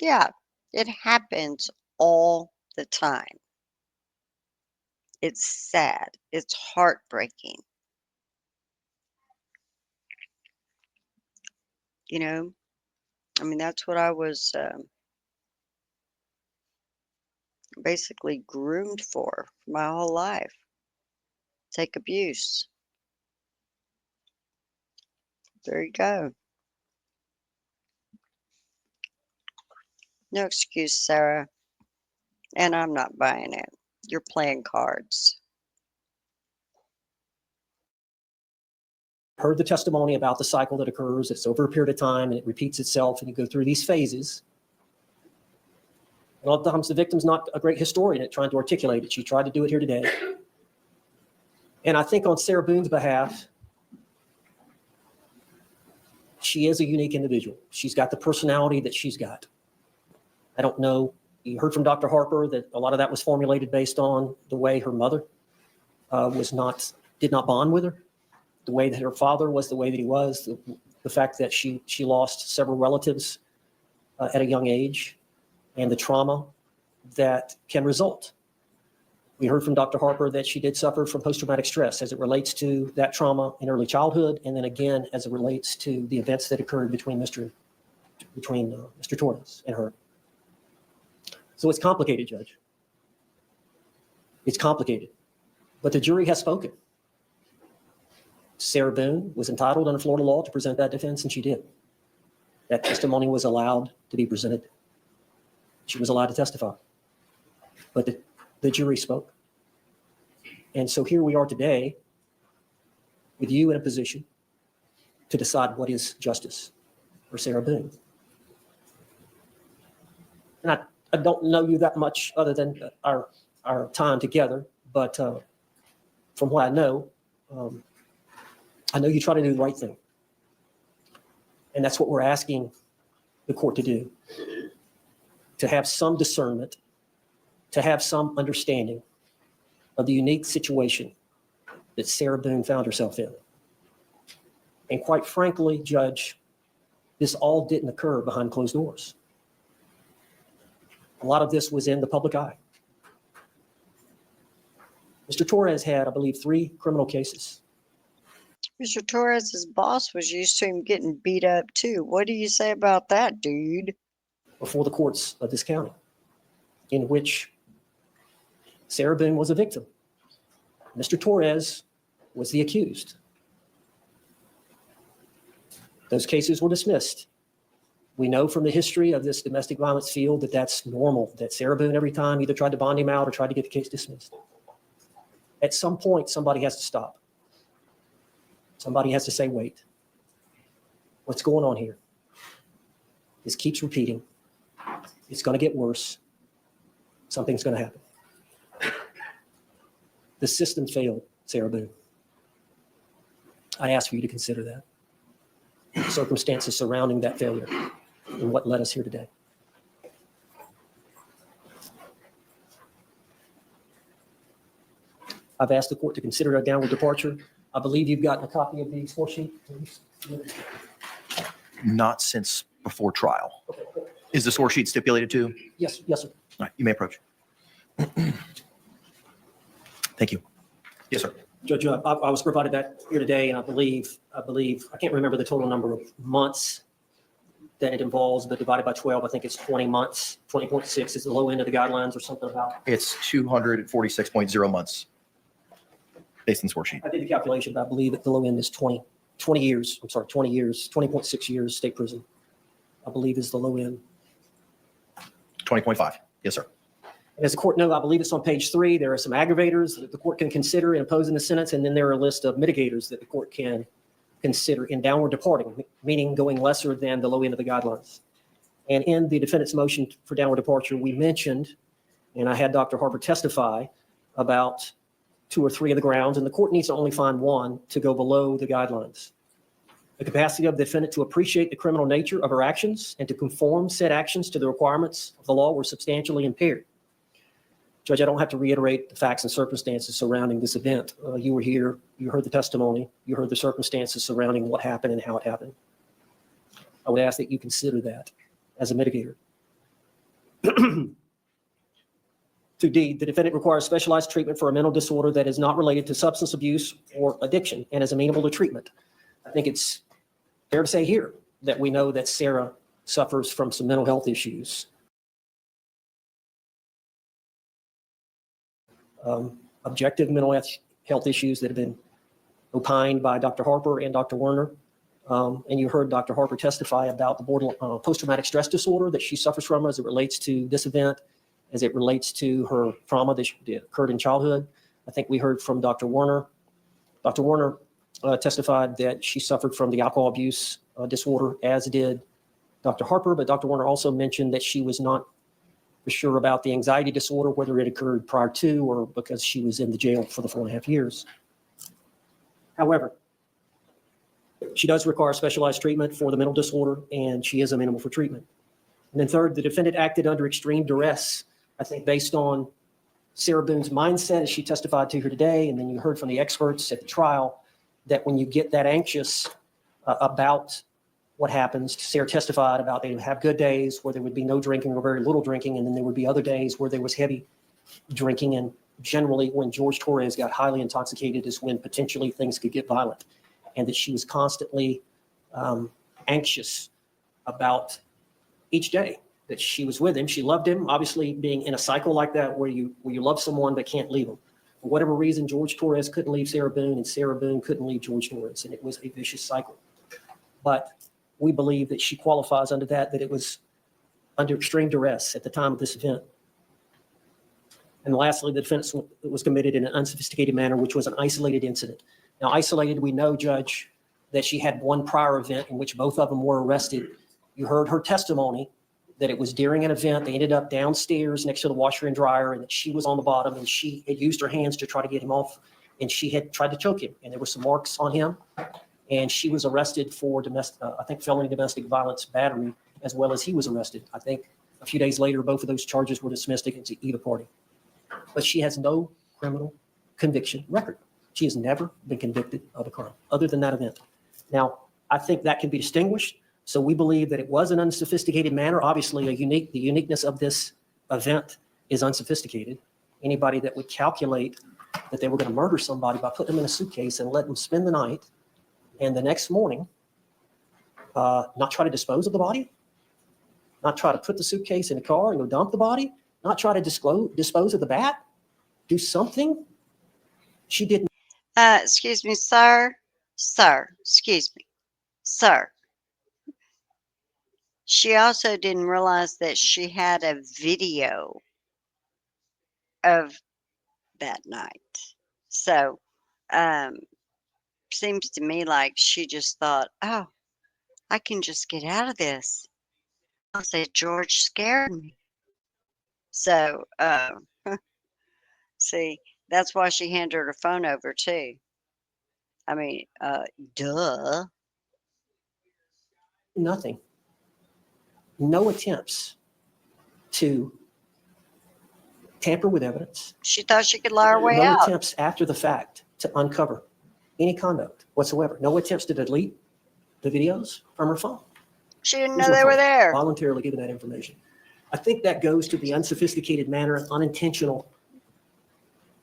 yeah, it happens all the time. It's sad. It's heartbreaking. You know, I mean, that's what I was basically groomed for my whole life. Take abuse. There you go. No excuse, Sarah. And I'm not buying it. You're playing cards. Heard the testimony about the cycle that occurs. It's over a period of time and it repeats itself, and you go through these phases. And a lot of times the victim's not a great historian at trying to articulate it. She tried to do it here today. And I think on Sarah Boone's behalf, she is a unique individual. She's got the personality that she's got. I don't know, you heard from Dr. Harper that a lot of that was formulated based on the way her mother did not bond with her, the way that her father was the way that he was, the fact that she lost several relatives at a young age, and the trauma that can result. We heard from Dr. Harper that she did suffer from post-traumatic stress as it relates to that trauma in early childhood, and then again as it relates to the events that occurred between Mr. Torres and her. So it's complicated, Judge. It's complicated. But the jury has spoken. Sarah Boone was entitled under Florida law to present that defense, and she did. That testimony was allowed to be presented. She was allowed to testify. But the jury spoke. And so here we are today with you in a position to decide what is justice for Sarah Boone. And I don't know you that much other than our time together, but from what I know you try to do the right thing. And that's what we're asking the court to do, to have some discernment, to have some understanding of the unique situation that Sarah Boone found herself in. And quite frankly, Judge, this all didn't occur behind closed doors. A lot of this was in the public eye. Mr. Torres had, I believe, 3 criminal cases. Mr. Torres's boss was used to him getting beat up too. What do you say about that, dude? Before the courts of this county, in which Sarah Boone was a victim. Mr. Torres was the accused. Those cases were dismissed. We know from the history of this domestic violence field that that's normal, that Sarah Boone every time either tried to bond him out or tried to get the case dismissed. At some point, somebody has to stop. Somebody has to say, wait, what's going on here? This keeps repeating. It's going to get worse. Something's going to happen. The system failed, Sarah Boone. I ask for you to consider that. The circumstances surrounding that failure and what led us here today. I've asked the court to consider a downward departure. I believe you've gotten a copy of the score sheet. Not since before trial. Is the score sheet stipulated to? Yes, yes, sir. All right, you may approach. Thank you. Yes, sir. Judge, I was provided that here today, and I believe, I can't remember the total number of months that it involves, but divided by 12, I think it's 20 months. 20.6 is the low end of the guidelines or something about. It's 246.0 months based on the score sheet. I did the calculation, but I believe that the low end is 20 years. I'm sorry, 20 years, 20.6 years state prison, I believe is the low end. 20.5. Yes, sir. And as the court knows, I believe it's on page 3. There are some aggravators that the court can consider in imposing the sentence, and then there are a list of mitigators that the court can consider in downward departing, meaning going lesser than the low end of the guidelines. And in the defendant's motion for downward departure, we mentioned, and I had Dr. Harper testify about 2 or 3 of the grounds, and the court needs to only find 1 to go below the guidelines. The capacity of the defendant to appreciate the criminal nature of her actions and to conform said actions to the requirements of the law were substantially impaired. Judge, I don't have to reiterate the facts and circumstances surrounding this event. You were here, you heard the testimony, you heard the circumstances surrounding what happened and how it happened. I would ask that you consider that as a mitigator. 2D, the defendant requires specialized treatment for a mental disorder that is not related to substance abuse or addiction and is amenable to treatment. I think it's fair to say here that we know that Sarah suffers from some mental health issues. Objective mental health issues that have been opined by Dr. Harper and Dr. Werner. And you heard Dr. Harper testify about the post-traumatic stress disorder that she suffers from as it relates to this event, as it relates to her trauma that occurred in childhood. I think we heard from Dr. Werner. Dr. Werner testified that she suffered from the alcohol abuse disorder, as did Dr. Harper, but Dr. Werner also mentioned that she was not for sure about the anxiety disorder, whether it occurred prior to or because she was in the jail for the 4.5 years. However, she does require specialized treatment for the mental disorder, and she is amenable for treatment. And then third, the defendant acted under extreme duress, I think based on Sarah Boone's mindset as she testified to here today, and then you heard from the experts at the trial, that when you get that anxious about what happens, Sarah testified about they would have good days where there would be no drinking or very little drinking, and then there would be other days where there was heavy drinking. And generally when George Torres got highly intoxicated is when potentially things could get violent, and that she was constantly anxious about each day that she was with him. She loved him, obviously being in a cycle like that where you love someone but can't leave them. For whatever reason, George Torres couldn't leave Sarah Boone, and Sarah Boone couldn't leave George Torres, and it was a vicious cycle. But we believe that she qualifies under that it was under extreme duress at the time of this event. And lastly, the defense was committed in an unsophisticated manner, which was an isolated incident. Now, isolated, we know, Judge, that she had one prior event in which both of them were arrested. You heard her testimony that it was during an event. They ended up downstairs next to the washer and dryer, and that she was on the bottom, and she had used her hands to try to get him off, and she had tried to choke him, and there were some marks on him. And she was arrested for felony domestic violence battery, as well as he was arrested. I think a few days later, both of those charges were dismissed against either party. But she has no criminal conviction record. She has never been convicted of a crime other than that event. Now, I think that can be distinguished. So we believe that it was an unsophisticated manner. Obviously, the uniqueness of this event is unsophisticated. Anybody that would calculate that they were going to murder somebody by putting them in a suitcase and let them spend the night, and the next morning, not try to dispose of the body, not try to put the suitcase in a car and go dump the body, not try to dispose of the bat, do something. She didn't. Excuse me, sir. Sir, excuse me. Sir. She also didn't realize that she had a video of that night. So, um, seems to me like she just thought, oh, I can just get out of this. I'll say George scared me. So, see, that's why she handed her phone over too. I mean, duh. Nothing. No attempts to tamper with evidence. She thought she could lie her way No out. attempts after the fact to uncover any conduct whatsoever. No attempts to delete the videos from her phone. She didn't Here's know my they were phone. there. Voluntarily given that information. I think that goes to the unsophisticated manner of unintentional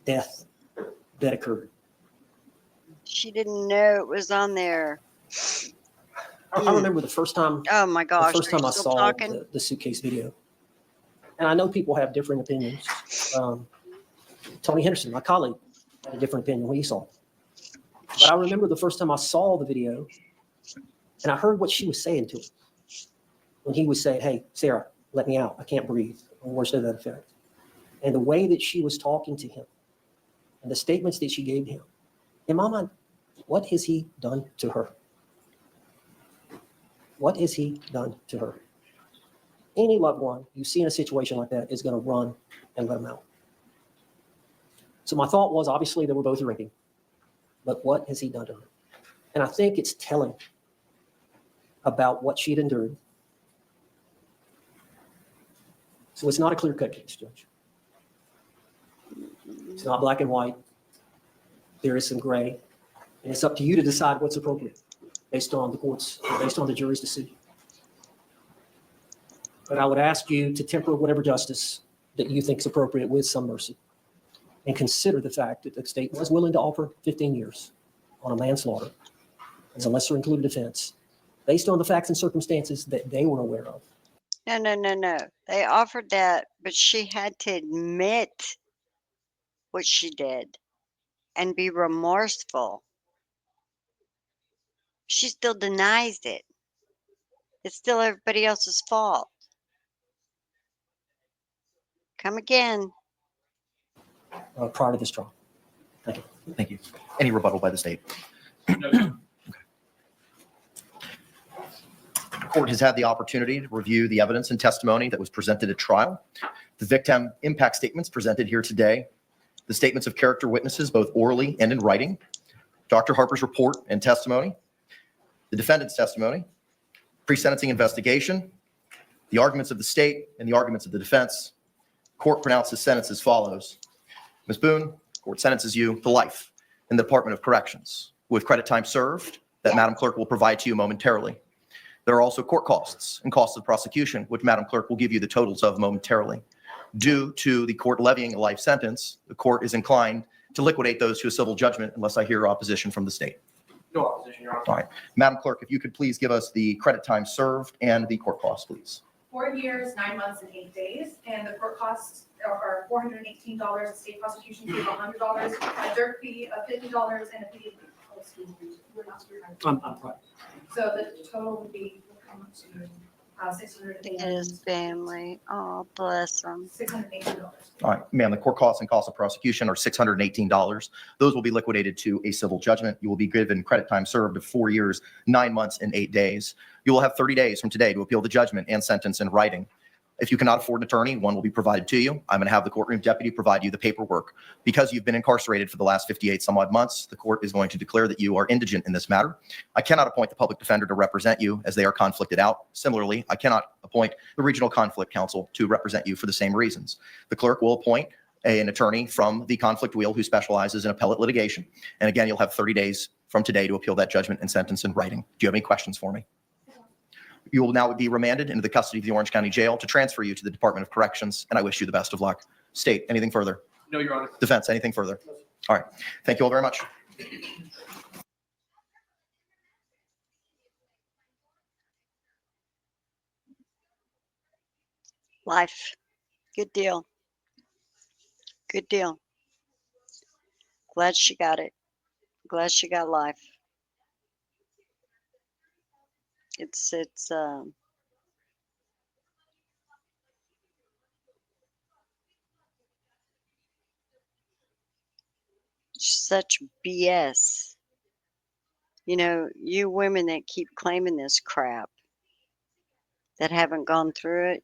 death that occurred. She didn't know it was on there. I remember the first time. Oh my gosh! The first are you time I still saw talking? the suitcase video, and I know people have different opinions. Tony Henderson, my colleague, had a different opinion when he saw it. But I remember the first time I saw the video, and I heard what she was saying to him when he was saying, "Hey, Sarah, let me out. I can't breathe," or words to that effect. And the way that she was talking to him, and the statements that she gave him, in my mind, what has he done to her? What has he done to her? Any loved one you see in a situation like that is going to run and let him out. So my thought was, obviously, they were both drinking. But what has he done to her? And I think it's telling about what she'd endured. So it's not a clear-cut case, Judge. It's not black and white. There is some gray. And it's up to you to decide what's appropriate based on the courts, based on the jury's decision. But I would ask you to temper whatever justice that you think is appropriate with some mercy, and consider the fact that the state was willing to offer 15 years on a manslaughter as a lesser included offense based on the facts and circumstances that they were aware of. No, no, no, no. They offered that, but she had to admit what she did and be remorseful. She still denies it. It's still everybody else's fault. Come again. Prior to this trial. Thank you. Thank you. Any rebuttal by the state? No, sir. The court has had the opportunity to review the evidence and testimony that was presented at trial. The victim impact statements presented here today, the statements of character witnesses, both orally and in writing, Dr. Harper's report and testimony, the defendant's testimony, pre-sentencing investigation, the arguments of the state and the arguments of the defense. Court pronounces sentence as follows. Ms. Boone, court sentences you to life in the Department of Corrections with credit time served that Madam Clerk will provide to you momentarily. There are also court costs and costs of prosecution, which Madam Clerk will give you the totals of momentarily. Due to the court levying a life sentence, the court is inclined to liquidate those to a civil judgment unless I hear opposition from the state. No opposition, Your Honor. All right. Madam Clerk, if you could please give us the credit time served and the court costs, please. 4 years, 9 months, and 8 days, and the court costs are $418, a state prosecution fee of $100, a dirt fee of $50, and a fee of, excuse me, we're not sure. I'm right. So the total would be, how much, His family. Oh, bless them. $618. All right, ma'am, the court costs and costs of prosecution are $618. Those will be liquidated to a civil judgment. You will be given credit time served of 4 years, 9 months, and 8 days. You will have 30 days from today to appeal the judgment and sentence in writing. If you cannot afford an attorney, one will be provided to you. I'm going to have the courtroom deputy provide you the paperwork. Because you've been incarcerated for the last 58 some odd months, the court is going to declare that you are indigent in this matter. I cannot appoint the public defender to represent you as they are conflicted out. Similarly, I cannot appoint the regional conflict counsel to represent you for the same reasons. The clerk will appoint an attorney from the conflict wheel who specializes in appellate litigation. And again, you'll have 30 days from today to appeal that judgment and sentence in writing. Do you have any questions for me? You will now be remanded into the custody of the Orange County Jail to transfer you to the Department of Corrections, and I wish you the best of luck. State, anything further? No, Your Honor. Defense, anything further? All right. Thank you all very much. Life. Good deal. Good deal. Glad she got it. Glad she got life. It's such BS. You know, you women that keep claiming this crap that haven't gone through it,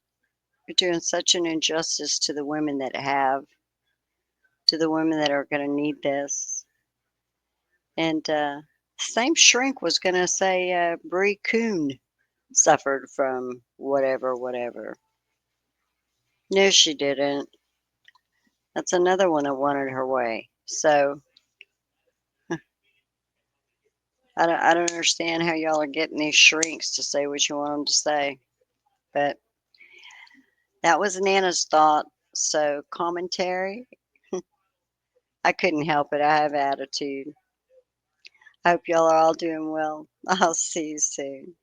you're doing such an injustice to the women that have, to the women that are going to need this. And same shrink was going to say Bree Coon suffered from whatever. No, she didn't. That's another one that wanted her way. So I don't understand how y'all are getting these shrinks to say what you want them to say. But that was Nana's thought. So commentary, I couldn't help it. I have attitude. I hope y'all are all doing well. I'll see you soon.